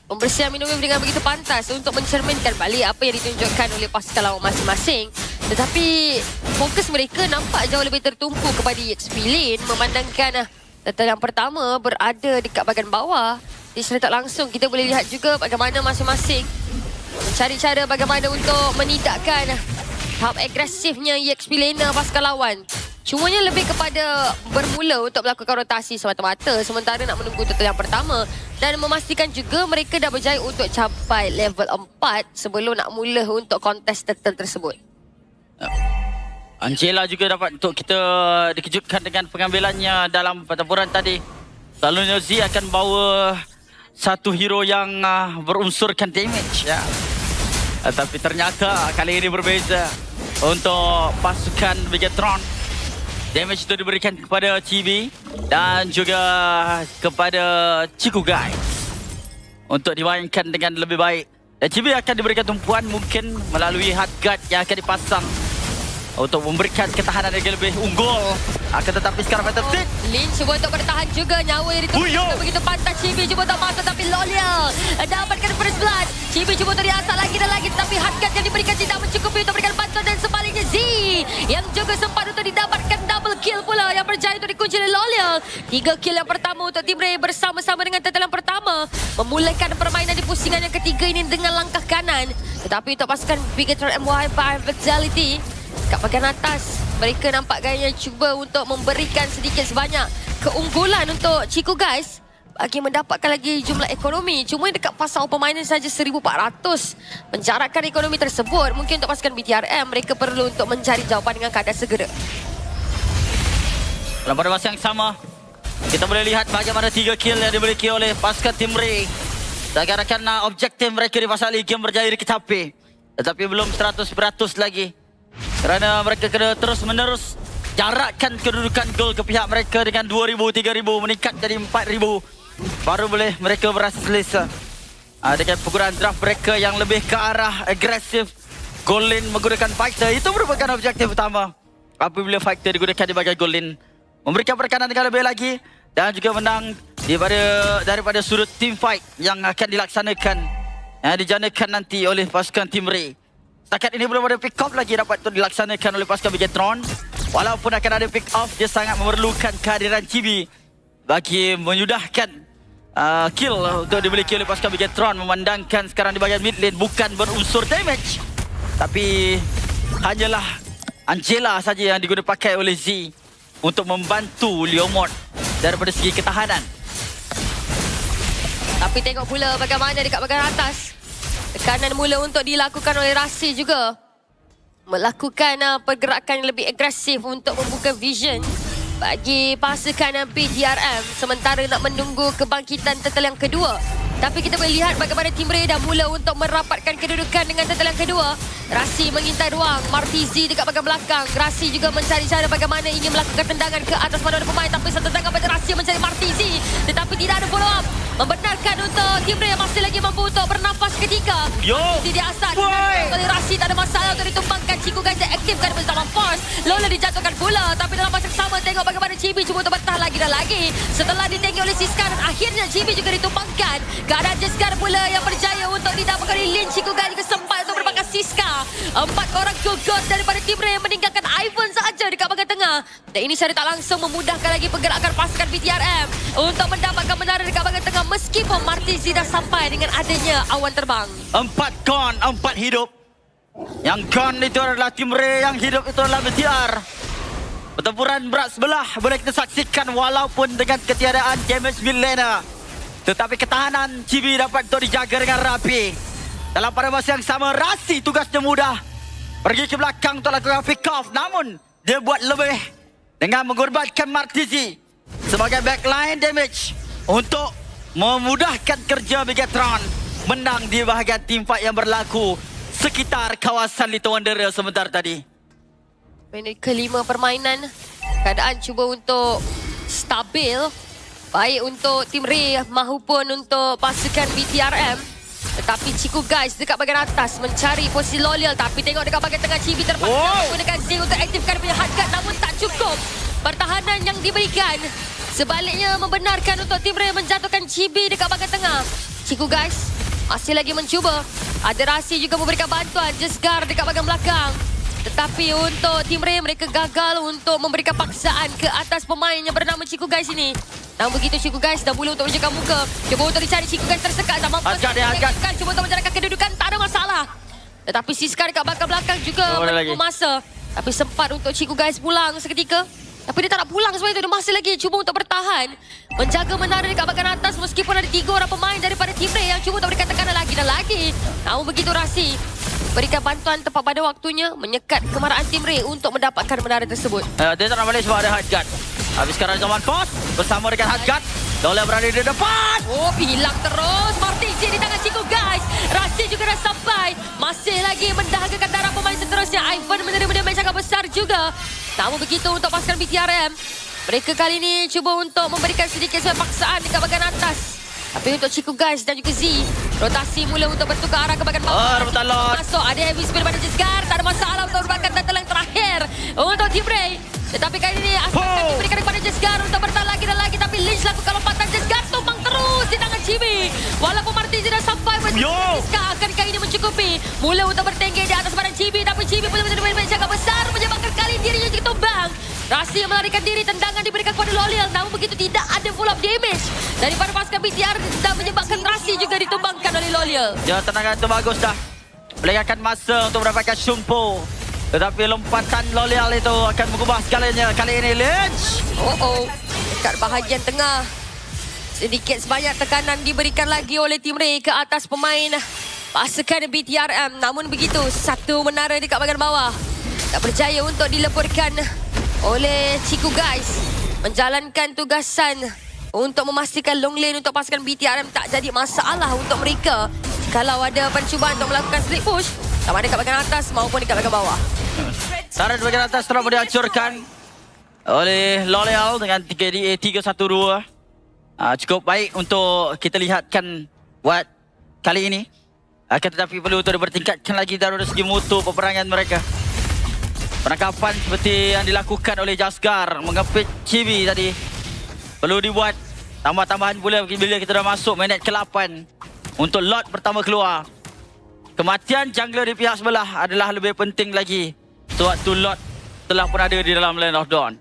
pembersihan minum dengan begitu pantas untuk mencerminkan balik apa yang ditunjukkan oleh pasukan lawan masing-masing. Tetapi fokus mereka nampak jauh lebih tertumpu kepada EXP lane memandangkan turtle yang pertama berada dekat bahagian bawah. Di secara tak langsung kita boleh lihat juga bagaimana masing-masing mencari cara bagaimana untuk menidakkan tahap agresifnya EXP laner pasukan lawan. Cumanya lebih kepada bermula untuk melakukan rotasi semata-mata sementara nak menunggu turtle yang pertama dan memastikan juga mereka dah berjaya untuk capai level 4 sebelum nak mula untuk kontes turtle tersebut. Angela juga dapat untuk kita dikejutkan dengan pengambilannya dalam pertempuran tadi. Selalunya Z akan bawa satu hero yang berunsurkan damage. Ya. Tapi ternyata kali ini berbeza untuk pasukan Megatron. Damage itu diberikan kepada Chibi dan juga kepada Chiku Guys untuk dimainkan dengan lebih baik. Dan Chibi akan diberikan tumpuan mungkin melalui hard guard yang akan dipasang untuk memberikan ketahanan yang lebih unggul. Akan tetapi sekarang fantastik. Lin cuba untuk bertahan juga. Nyawa yang ditemukan begitu pantas. Chibi cuba untuk masuk tapi Lolia dapatkan first blood. Chibi cuba untuk diasal lagi dan lagi tapi hard guard yang diberikan tidak mencukupi untuk memberikan bantuan dan sebaliknya Z yang juga sempat untuk didapatkan double kill pula yang berjaya untuk dikunci oleh Lolia. 3 kill yang pertama untuk Team Ray bersama-sama dengan turtle yang pertama. Memulakan permainan di pusingan yang ketiga ini dengan langkah kanan. Tetapi untuk pasukan Bigatron MY by Vitality kat bahagian atas, mereka nampak gayanya cuba untuk memberikan sedikit sebanyak keunggulan untuk Chiku Guys bagi mendapatkan lagi jumlah ekonomi. Cuma dekat pasal permainan saja 1,400 menjarakkan ekonomi tersebut. Mungkin untuk pasukan BTRM mereka perlu untuk mencari jawapan dengan keadaan segera. Dalam pada masa yang sama, kita boleh lihat bagaimana 3 kill yang dimiliki oleh pasukan Team Ray. Seakan-akan objektif mereka di fasa game berjaya dicapai. Tetapi belum 100% lagi. Kerana mereka kena terus-menerus jarakkan kedudukan gol ke pihak mereka dengan 2,000, 3,000 meningkat jadi 4,000. Baru boleh mereka berasa selesa. Dengan penggunaan draft mereka yang lebih ke arah agresif. Goal line menggunakan fighter, itu merupakan objektif utama. Apabila fighter digunakan di bahagian goal line, memberikan perkanan dengan lebih lagi dan juga menang daripada sudut team fight yang akan dilaksanakan, yang dijanakan nanti oleh pasukan Team Ray. Setakat ini belum ada pick off lagi dapat untuk dilaksanakan oleh pasukan Bigatron. Walaupun akan ada pick off, dia sangat memerlukan kehadiran Chibi bagi menyudahkan kill untuk dimiliki oleh pasukan Bigatron. Memandangkan sekarang di bahagian mid lane bukan berunsur damage, tapi hanyalah Angela saja yang digunakan pakai oleh Z untuk membantu Leomord daripada segi ketahanan. Tapi tengok pula bagaimana dekat bahagian atas. Tekanan mula untuk dilakukan oleh Rasi juga. Melakukan pergerakan yang lebih agresif untuk membuka vision bagi pasukan BTRM. Sementara nak menunggu kebangkitan turtle yang kedua. Tapi kita boleh lihat bagaimana Team Ray dah mula untuk merapatkan kedudukan dengan turtle yang kedua. Rasi mengintai ruang. Martizi dekat bahagian belakang. Rasi juga mencari cara bagaimana ingin melakukan tendangan ke atas mana-mana pemain. Tapi satu tendangan pada Rasi mencari Martizi. Tetapi tidak ada follow up. Membenarkan untuk Team Ray masih lagi mampu untuk bernafas ketika Martizi diasal. Oleh Rasi tak ada masalah untuk ditumbangkan. Chiku Guys aktifkan bersama Force. Lola dijatuhkan pula. Tapi dalam masa yang sama tengok bagaimana Chibi cuba untuk bertahan lagi dan lagi. Setelah ditengok oleh Siska dan akhirnya Chibi juga ditumbangkan. Keadaan Jeskar pula yang berjaya untuk didapatkan oleh Lin. Chiku Guys juga sempat untuk merupakan Siska. 4 orang gugur daripada Team Ray meninggalkan Ivan saja dekat bahagian tengah. Dan ini secara tak langsung memudahkan lagi pergerakan pasukan BTRM untuk mendapatkan menara dekat bahagian tengah meskipun Martizi dah sampai dengan adanya awan terbang. 4 gone, 4 hidup. Yang gone itu adalah Team Ray, yang hidup itu adalah BTR. Pertempuran berat sebelah boleh kita saksikan walaupun dengan ketiadaan damage mid-laner. Tetapi ketahanan Chibi dapat untuk dijaga dengan rapi. Dalam pada masa yang sama, Rasi tugasnya mudah. Pergi ke belakang untuk lakukan pick off. Namun, dia buat lebih dengan mengorbankan Martizi sebagai backline damage untuk memudahkan kerja Bigatron menang di bahagian team fight yang berlaku sekitar kawasan Little Wanderer sebentar tadi. Minit kelima permainan. Keadaan cuba untuk stabil. Baik untuk Team Ray maupun untuk pasukan BTRM. Tetapi Chiku Guys dekat bahagian atas mencari posisi Loyal. Tapi tengok dekat bahagian tengah Chibi terpaksa menggunakan Z untuk aktifkan punya hard guard. Namun tak cukup pertahanan yang diberikan. Sebaliknya membenarkan untuk Team Ray menjatuhkan Chibi dekat bahagian tengah. Chiku Guys masih lagi mencuba. Ada Rasi juga memberikan bantuan. Jesgar dekat bahagian belakang. Tetapi untuk Team Ray mereka gagal untuk memberikan paksaan ke atas pemain yang bernama Chiku Guys ini. Namun begitu Chiku Guys dah mula untuk menjaga muka. Cuba untuk dicari Chiku Guys tersekat. Tak mampu cuba untuk menjalankan kedudukan. Tak ada masalah. Tetapi Siska dekat belakang juga menunggu masa. Tapi sempat untuk Ciku guys pulang seketika. Tapi dia tak nak pulang sebab itu. Dia masih lagi cuba untuk bertahan. Menjaga menara dekat bahagian atas meskipun ada 3 orang pemain daripada tim Ray yang cuba untuk berikan tekanan lagi dan lagi. Namun begitu Rasi berikan bantuan tepat pada waktunya. Menyekat kemarahan tim Ray untuk mendapatkan menara tersebut. Dia tak nak balik sebab ada hard guard. Habis sekarang zaman force bersama dengan hard guard. Lolia berada di depan. Oh, hilang terus. Martin J di tangan Ciku guys. Rasi juga dah sampai. Masih lagi mendahagakan darah pemain seterusnya. Ivan menerima damage sangat besar juga. Namun begitu untuk pasukan BTRM. Mereka kali ini cuba untuk memberikan sedikit sebuah paksaan dekat bahagian atas. Tapi untuk Ciku guys dan juga Z, rotasi mula untuk bertukar arah ke bahagian bawah. Rebutan Lord. Masuk, ada heavy speed pada Jesgar. Tak ada masalah untuk merupakan title yang terakhir untuk Team Ray. Tetapi kali ini asalkan diberikan kepada Jesgar untuk bertahan lagi dan lagi. Tapi Lynch lakukan lompatan. Jesgar tumbang terus di tangan Jimmy. Walaupun Martin sudah sampai Jesgar akankah ini mencukupi. Mula untuk bertengger di atas badan Jimmy. Tapi Jimmy boleh menerima damage agak besar. Menyebabkan kali dirinya juga tumbang. Rasi melarikan diri, tendangan diberikan kepada Lolial. Namun begitu tidak ada full up damage daripada pasukan BTR dan menyebabkan Rasi juga ditumbangkan oleh Lolial. Ya, tendangan itu bagus dah. Melengahkan masa untuk mendapatkan Shumpo. Tetapi lompatan Lolial itu akan mengubah segalanya. Kali ini Lynch. Dekat bahagian tengah. Sedikit sebanyak tekanan diberikan lagi oleh tim Ray ke atas pemain pasukan BTRM. Namun begitu, satu menara dekat bahagian bawah tak berjaya untuk dileburkan oleh Ciku guys. Menjalankan tugasan untuk memastikan long lane untuk pasukan BTRM tak jadi masalah untuk mereka. Kalau ada pencubaan untuk melakukan split push, sama dekat bahagian atas maupun dekat bahagian bawah. Taran di bahagian atas telah dihancurkan oleh L'Oreal dengan 3-1-2. Cukup baik untuk kita lihatkan buat kali ini. Akan tetapi perlu untuk dipertingkatkan lagi dari segi mutu peperangan mereka. Penangkapan seperti yang dilakukan oleh Jasgar mengepit Chibi tadi perlu dibuat tambah-tambahan pula bila kita dah masuk minit ke-8 untuk lot pertama keluar. Kematian jungler di pihak sebelah adalah lebih penting lagi sewaktu lot telah pun ada di dalam Land of Dawn.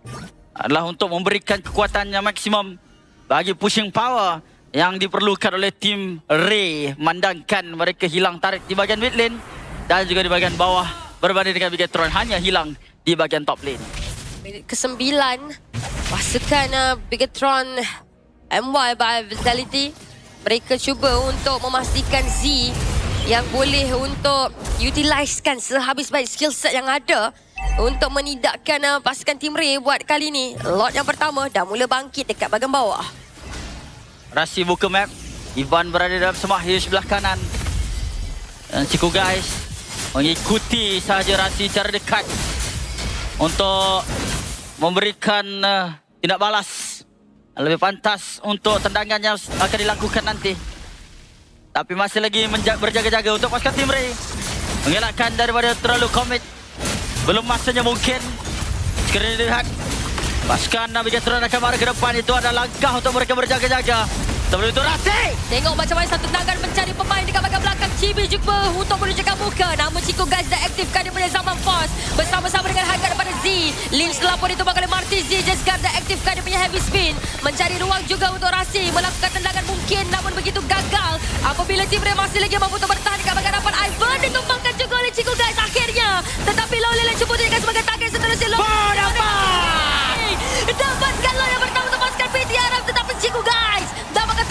Adalah untuk memberikan kekuatan yang maksimum bagi pushing power yang diperlukan oleh tim Ray, memandangkan mereka hilang tarik di bahagian mid lane dan juga di bahagian bawah berbanding dengan Bigetron hanya hilang di bahagian top lane. Minit ke-9 pasukan Bigetron MY by Vitality. Mereka cuba untuk memastikan Z yang boleh untuk utilisekan sehabis baik skill set yang ada untuk menidakkan pasukan tim Ray buat kali ini. Lot yang pertama dah mula bangkit dekat bahagian bawah. Rasi buka map. Ivan berada dalam semah di sebelah kanan. Dan Ciku guys mengikuti sahaja Rasi secara dekat untuk memberikan tindak balas lebih pantas untuk tendangan yang akan dilakukan nanti. Tapi masih lagi berjaga-jaga untuk pasukan tim Ray. Mengelakkan daripada terlalu komit. Belum masanya mungkin. Sekiranya dilihat pasukan Bigetron akan marah ke depan. Itu adalah langkah untuk mereka berjaga-jaga. Sebelum itu Rasi. Tengok macam mana satu tendangan mencari pemain dekat bahagian belakang. Chibi juga untuk menunjukkan muka. Namun Ciku guys dah aktifkan dia punya zaman force. Bersama-sama dengan harga daripada Z. Lynch telah pun ditumbang oleh Marty. Z Jesgar dah aktifkan dia punya heavy spin. Mencari ruang juga untuk Rasi. Melakukan tendangan mungkin namun begitu gagal. Apabila tim Ray masih lagi mampu untuk bertahan dekat bahagian depan. Ivan ditumbangkan juga oleh Ciku guys akhirnya. Tetapi Lowland cuba dijadikan sebagai target seterusnya. Dapatkan Lowland yang pertama untuk pasukan BTRM. Tetapi Ciku guys dapatkan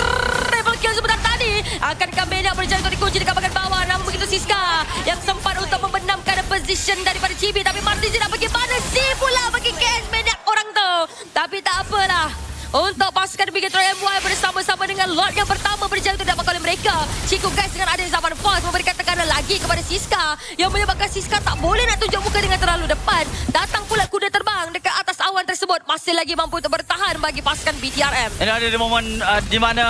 triple kill sebentar tadi. Akankah Medak berjaya untuk dikunci dekat bahagian bawah. Namun begitu Siska yang sempat untuk membenamkan position daripada Chibi. Tapi Martin tidak bagi pada Z pula bagi KS Medak orang tu. Tapi tak apalah. Untuk pasukan Bigetron MY bersama-sama dengan lot yang pertama berjaya untuk didapatkan oleh mereka. Ciku guys dengan adanya zaman force memberikan tekanan lagi kepada Siska yang menyebabkan Siska tak boleh nak tunjuk muka dengan terlalu depan. Datang pula kuda terbang dekat atas awan tersebut. Masih lagi mampu untuk bertahan bagi pasukan BTRM. Ini ada di momen di mana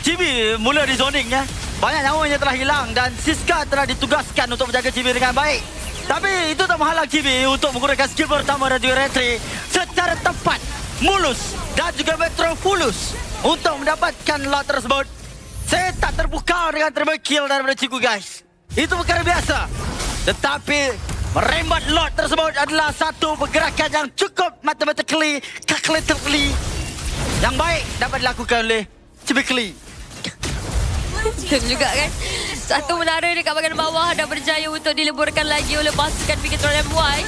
Chibi mula di zoning ya. Banyak nyawanya telah hilang dan Siska telah ditugaskan untuk menjaga Chibi dengan baik. Tapi itu tak menghalang Chibi untuk menggunakan skill pertama dan juga retry secara tepat, mulus dan juga metrofulus untuk mendapatkan lot tersebut. Saya tak terpukau dengan triple kill daripada Ciku guys. Itu perkara biasa. Tetapi merembat lot tersebut adalah satu pergerakan yang cukup mathematically, calculatively yang baik dapat dilakukan oleh Cibikli. Betul juga kan. Satu menara dekat bahagian bawah dah berjaya untuk dileburkan lagi oleh pasukan Bigetron MY.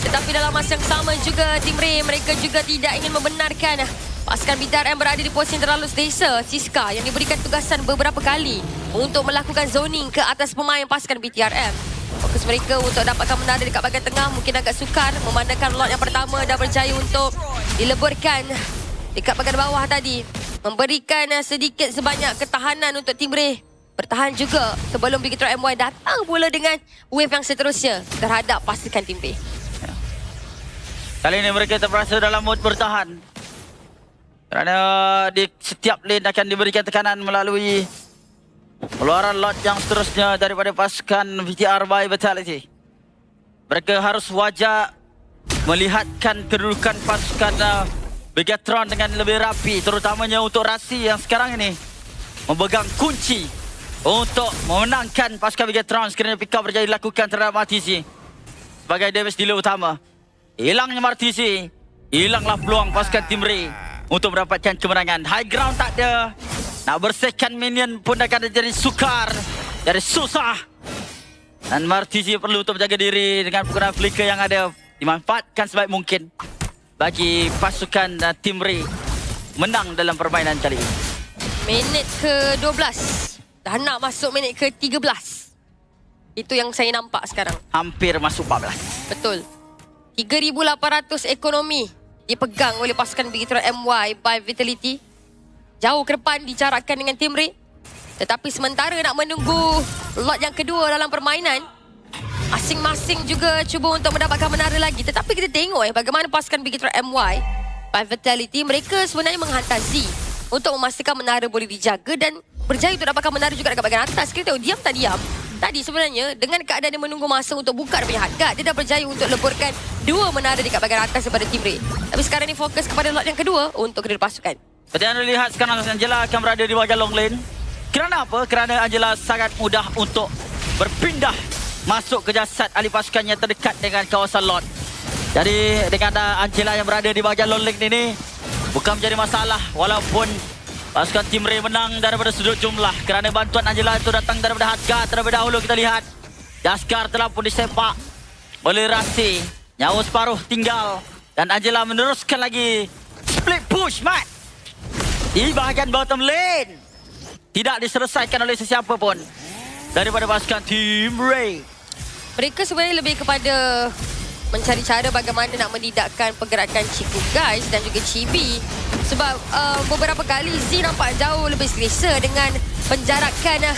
Tetapi dalam masa yang sama juga Team Ray mereka juga tidak ingin membenarkan pasukan BTRM berada di posisi yang terlalu selesa. Siska yang diberikan tugasan beberapa kali untuk melakukan zoning ke atas pemain pasukan BTRM. Fokus mereka untuk dapatkan menara dekat bahagian tengah mungkin agak sukar memandangkan lot yang pertama dah berjaya untuk dileburkan dekat bahagian bawah tadi. Memberikan sedikit sebanyak ketahanan untuk Team Ray. Bertahan juga sebelum Big Hero MY datang pula dengan wave yang seterusnya terhadap pasukan Team Ray. Kali ini mereka terpaksa dalam mood bertahan. Kerana di setiap lane akan diberikan tekanan melalui keluaran lot yang seterusnya daripada pasukan VTR by Vitality. Mereka harus wajak melihatkan kedudukan pasukan Begatron dengan lebih rapi, terutamanya untuk Rasi yang sekarang ini memegang kunci untuk memenangkan pasukan Begatron sekiranya pick up berjaya dilakukan terhadap Martisi sebagai damage dealer utama. Hilangnya Martisi, hilanglah peluang pasukan Team Ray untuk mendapatkan kemenangan. High ground tak ada, nak bersihkan minion pun akan jadi sukar, jadi susah. Dan Martisi perlu untuk menjaga diri dengan penggunaan flicker yang ada, dimanfaatkan sebaik mungkin bagi pasukan Team Ray menang dalam permainan kali ini. Minit ke-12. Dah nak masuk minit ke-13. Itu yang saya nampak sekarang. Hampir masuk 14. Betul. 3,800 ekonomi dipegang oleh pasukan Big Hero MY by Vitality. Jauh ke depan dijarakkan dengan Team Ray. Tetapi sementara nak menunggu lot yang kedua dalam permainan, masing-masing juga cuba untuk mendapatkan menara lagi. Tetapi kita tengok bagaimana pasukan Big Hero MY by Vitality, mereka sebenarnya menghantar Z untuk memastikan menara boleh dijaga dan berjaya untuk dapatkan menara juga dekat bahagian atas. Kita tengok diam tak diam. Tadi sebenarnya dengan keadaan dia menunggu masa untuk buka dia punya hardguard, dia dah berjaya untuk leburkan 2 menara dekat bahagian atas daripada Team Ray. Tapi sekarang ni fokus kepada lot yang kedua untuk kedua pasukan. Seperti anda lihat sekarang Angela akan berada di bahagian long lane. Kerana apa? Kerana Angela sangat mudah untuk berpindah masuk ke jasad ahli pasukan yang terdekat dengan kawasan lot. Jadi dengan Angela yang berada di bahagian long lane ini bukan menjadi masalah walaupun pasukan Team Ray menang daripada sudut jumlah. Kerana bantuan Angela itu datang daripada Hagar. Terlebih dahulu kita lihat Jaskar telah pun disepak oleh Rasi. Nyawa separuh tinggal dan Angela meneruskan lagi split push mat di bahagian bottom lane. Tidak diselesaikan oleh sesiapa pun daripada pasukan Team Ray. Mereka sebenarnya lebih kepada mencari cara bagaimana nak menidakkan pergerakan Chiku Guys dan juga Chibi. Sebab beberapa kali Z nampak jauh lebih selesa dengan penjarakan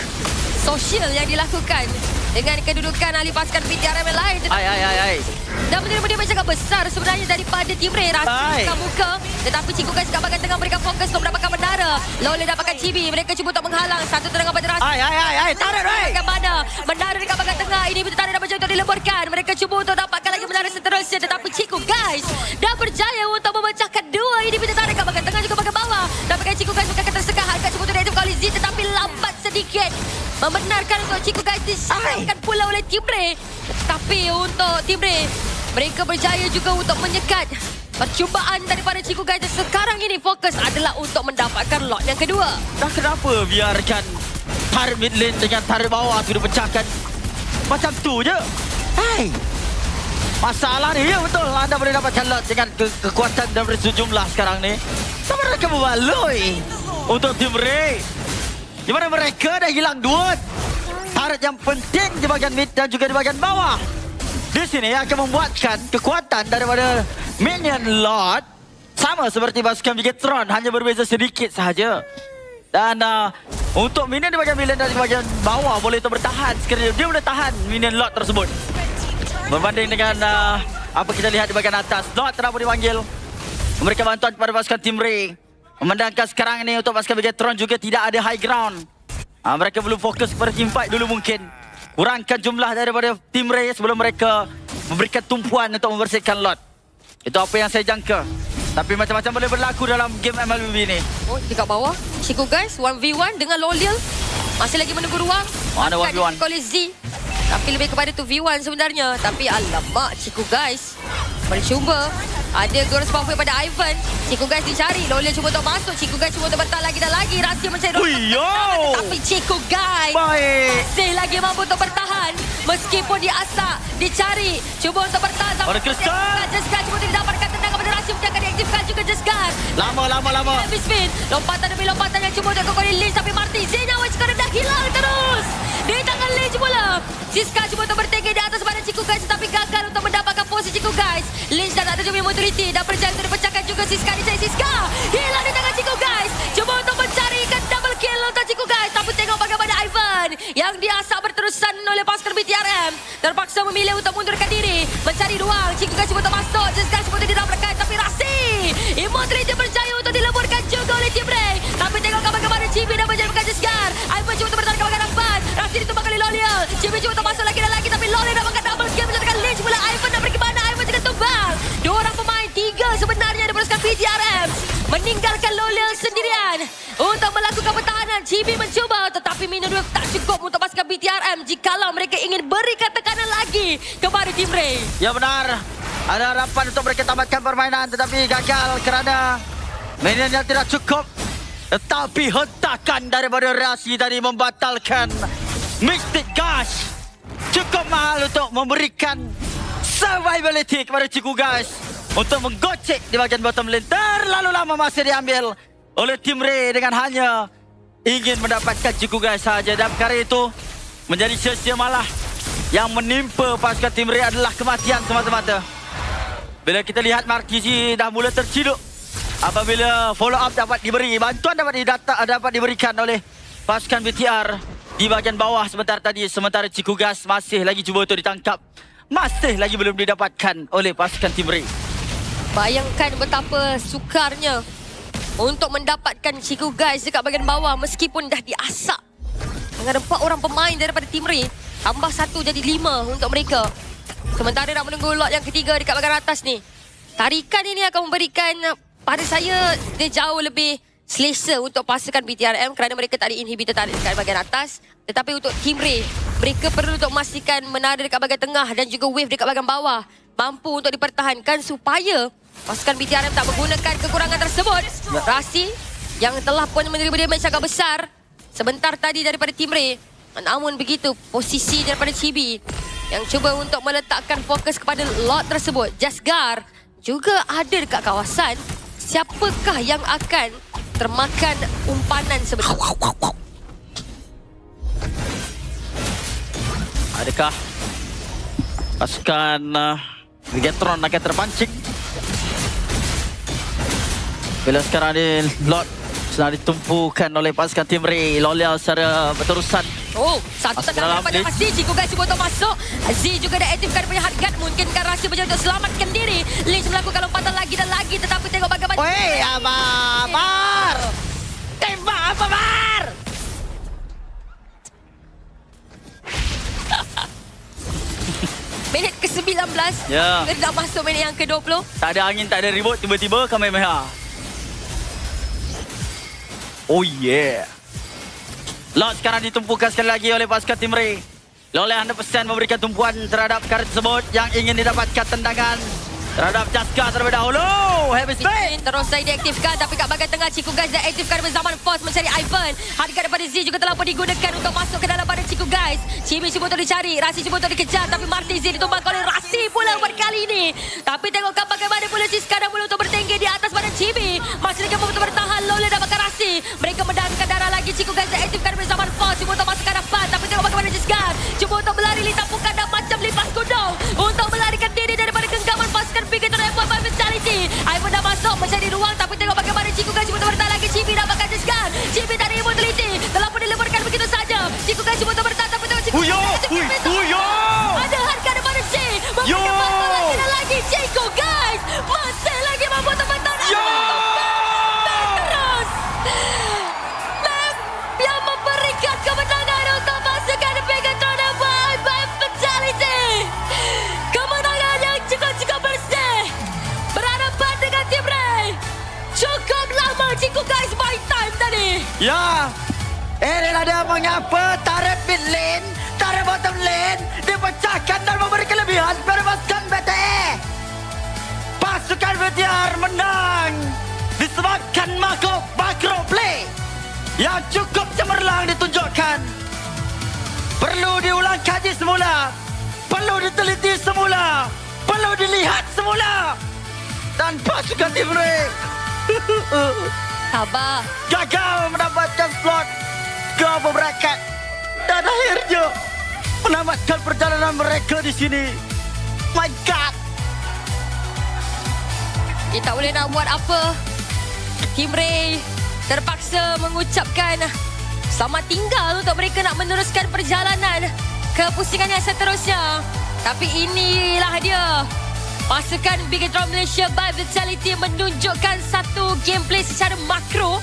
sosial yang dilakukan dengan kedudukan ahli pasukan BTRM yang lain. Dan menerima dia sangat besar sebenarnya daripada Team Ray. Rasa muka. Tetapi Chiku Guys kat bahagian tengah berikan fokus untuk mendapatkan menara. Lole dapatkan Chibi. Mereka cuba untuk menghalang. Satu terengan pada Rasa. Tarik Ray. Mana? Menara dekat bahagian tengah. Ini betul tak ada berjaya untuk dileburkan. Mereka cuba untuk dapatkan lagi menara seterusnya. Tetapi Chiku Guys dah berjaya untuk memecahkan 2. Ini betul tak dekat bahagian tengah juga bahagian bawah. Dapatkan Chiku Guys bukan tersekat. Harga cuba untuk diaktif oleh Z. Tetapi lambat sedikit. Membenarkan untuk Chiku Guys diselamatkan pula oleh Team Ray. Tapi untuk Team Ray, mereka berjaya juga untuk menyekat percubaan daripada Chiku Guys. Sekarang ini fokus adalah untuk mendapatkan lot yang kedua. Dah kenapa biarkan tarik mid lane dengan tarik bawah tu dipecahkan macam tu je? Masalah ni, ya betul. Anda boleh dapatkan lot dengan kekuatan dan jumlah sekarang ni. Sama mereka membaloi untuk Team Ray. Di mana mereka dah hilang 2 tarik yang penting di bahagian mid dan juga di bahagian bawah. Di sini akan membuatkan kekuatan daripada minion lot sama seperti pasukan Bigetron, hanya berbeza sedikit sahaja. Dan untuk minion di bahagian mid dan di bahagian bawah boleh untuk bertahan sekiranya dia boleh tahan minion lot tersebut. Berbanding dengan apa kita lihat di bahagian atas, lot telah pun dipanggil memberikan bantuan kepada pasukan Team Ray. Memandangkan sekarang ini untuk pasukan Bigetron juga tidak ada high ground. Mereka belum fokus kepada team fight dulu mungkin. Kurangkan jumlah daripada Team Ray sebelum mereka memberikan tumpuan untuk membersihkan lot. Itu apa yang saya jangka. Tapi macam-macam boleh berlaku dalam game MLBB ini. Oh, dekat bawah. Chiku Guys 1v1 dengan Lolial. Masih lagi menunggu ruang. Ada 1v1. Oleh Z. Tapi lebih kepada 2v1 sebenarnya. Tapi alamak, Chiku Guys bercuba. Ada Glorious Power pada Ivan. Chiku Guys dicari. Lolial cuba untuk masuk. Chiku Guys cuba untuk bertahan lagi dan lagi. Rahsia mencari. Ui, yo! Tapi Chiku Guys baik. masih lagi mampu untuk bertahan. Meskipun diasak, dicari, cuba untuk bertahan. Ada Kristal. Jesgar cuba untuk didapatkan tendangan pada Rasi yang akan diaktifkan juga Jesgar. Lama. Elvis Spin, lompatan demi lompatan yang cuba untuk kekali Lynch tapi Marty Zenya juga dah hilang terus. Di tangan Lynch pula. Siska cuba untuk bertinggi di atas badan Ciku Guys tetapi gagal untuk mendapatkan posisi Ciku Guys. Lynch dah tak ada jumlah motoriti dan berjaya untuk dipecahkan juga Siska. Dicari Siska. Hilang di tangan Ciku Guys. Cuba untuk mencarikan double kill untuk Ciku Guys. Tapi tengok bagaimana Ivan yang diasak berterusan oleh pasukan BTRM. Terpaksa memilih untuk mundurkan diri. Mencari ruang. Ciku Guys cuba untuk masuk. Siska cuba untuk didapatkan tapi Rasi. Immortality berjaya untuk dileburkan juga oleh Team Ray. Tapi tengok bagaimana Cibi dah menjadikan Jesgar. Ivan cuba untuk bertahan ke belakang Ivan. Rasi ditumbang oleh Lolial. Cibi cuba untuk masuk lagi dan lagi. Tapi Lolial dapatkan double kill. Menjadikan Lynch pula. Ivan dah pergi mana. Ivan juga tumbang. Dua orang pemain. Tiga sebenarnya dari pasukan BTRM. Meninggalkan Lolial sendirian. Untuk melakukan pertahanan. Cibi mencuba. Tetapi minum dua tak cukup untuk pasukan BTRM. Jikalau mereka ingin berikan tekanan lagi kepada Team Ray. Ya benar. Ada harapan untuk mereka tamatkan permainan tetapi gagal kerana minion yang tidak cukup. Tetapi hentakan daripada Rasi tadi membatalkan Mystic Gush. Cukup mahal untuk memberikan survivability kepada Ciku Guys. Untuk menggocek di bahagian bottom lane. Terlalu lama masih diambil oleh Team Ray dengan hanya ingin mendapatkan Ciku Guys saja. Dan perkara itu menjadi sia-sia malah. Yang menimpa pasukan Team Ray adalah kematian semata-mata. Bila kita lihat Marquis dah mula terciduk apabila follow up dapat diberi, bantuan dapat diberikan oleh pasukan BTR di bahagian bawah sementara Ciku Guys masih lagi cuba untuk ditangkap, masih lagi belum didapatkan oleh pasukan Team Ray. Bayangkan betapa sukarnya untuk mendapatkan Ciku Guys dekat bahagian bawah meskipun dah diasak dengan 4 orang pemain daripada Team Ray. Tambah 1 jadi 5 untuk mereka. Sementara nak menunggu lot yang ketiga dekat bahagian atas ni. Tarikan ini akan memberikan, pada saya, dia jauh lebih selesa untuk pasukan BTRM kerana mereka tak ada inhibitor tarik dekat bahagian atas. Tetapi untuk Team Ray, mereka perlu untuk memastikan menara dekat bahagian tengah dan juga wave dekat bahagian bawah mampu untuk dipertahankan supaya pasukan BTRM tak menggunakan kekurangan tersebut. Rasi yang telah pun menerima damage agak besar sebentar tadi daripada Team Ray. Namun begitu, posisi daripada Chibi yang cuba untuk meletakkan fokus kepada lot tersebut. Jesgar juga ada dekat kawasan. Siapakah yang akan termakan umpanan sebentar? Adakah pasukan Megatron akan terpancing? Bila sekarang ni lot sedang ditumpukan oleh pasukan Team Ray. Lolial secara berterusan. Oh, satu tendangan daripada Rasi. Ciku Guys cuba untuk masuk. Z juga dah aktifkan punya hardguard. Mungkinkah Rasi berjaya untuk selamatkan diri. Lynch melakukan lompatan lagi dan lagi. Tetapi tengok bagaimana... Weh, Bar! Tembak apa, Bar? Minit ke-19. Ya. Kita dah masuk minit yang ke-20. Tak ada angin, tak ada ribut. Tiba-tiba Kamehameha. Oh yeah. Lot sekarang ditumpukan sekali lagi oleh pasukan Team Ray. Loleh 100% memberikan tumpuan terhadap perkara tersebut yang ingin didapatkan tendangan terhadap Jaska terlebih dahulu. Heavy speed. Terus saya diaktifkan tapi kat bahagian tengah Ciku Guys dah aktifkan zaman force mencari Ivan. Hardguard daripada Z juga telah pun digunakan untuk masuk ke dalam badan Ciku Guys. Cibi cuba untuk dicari, Rasi cuba untuk dikejar tapi Marty Z ditumbang oleh Rasi pula buat kali ini. Tapi tengokkan bagaimana pula Siska dah mula untuk bertinggi di atas badan Cibi. Masih lagi mampu bertahan Loleh dapatkan Rasi. Mereka mendarahkan darah lagi. Ciku Guys dah aktifkan zaman force cuba untuk masuk ke hadapan tapi tengok bagaimana Jesgar cuba untuk melari litampukan dan macam lipas kudung untuk melarikan diri daripada genggaman pasukan Bigator F1 by Vitality. Ivan dah masuk mencari ruang tapi tengok bagaimana Ciku Guys cuba untuk bertahan lagi. Cibi dapatkan Jesgar. Cibi tak ada immortality. Telah pun dileburkan begitu saja. Ciku Guys cuba untuk bertahan tapi tengok Ciku Guys ada harga daripada C. Memberikan bantuan lagi dan lagi. Ciku Guys masih lagi mampu untuk bertahan. Terus yang memberikan kemenangan untuk pasukan Bigator F1 by Vitality. Kemenangan yang cukup bersih. Berhadapan dengan Team Ray. Cukup lama Ciku Guys by time tadi. Ya. Inilah dia mengapa tarik mid lane, tarik bottom lane, dipecahkan dan memberi kelebihan kepada pasukan BTE. Pasukan BTR menang disebabkan makro play yang cukup cemerlang ditunjukkan. Perlu diulang kaji semula. Perlu diteliti semula. Perlu dilihat semula. Dan pasukan Team Ray Sabar. gagal mendapatkan slot ke bracket. Dan akhirnya menamatkan perjalanan mereka di sini. My God. Dia tak boleh nak buat apa. Team Ray terpaksa mengucapkan selamat tinggal untuk mereka nak meneruskan perjalanan ke pusingan yang seterusnya. Tapi inilah dia. Pasukan Bigatron Malaysia by Vitality menunjukkan satu gameplay secara makro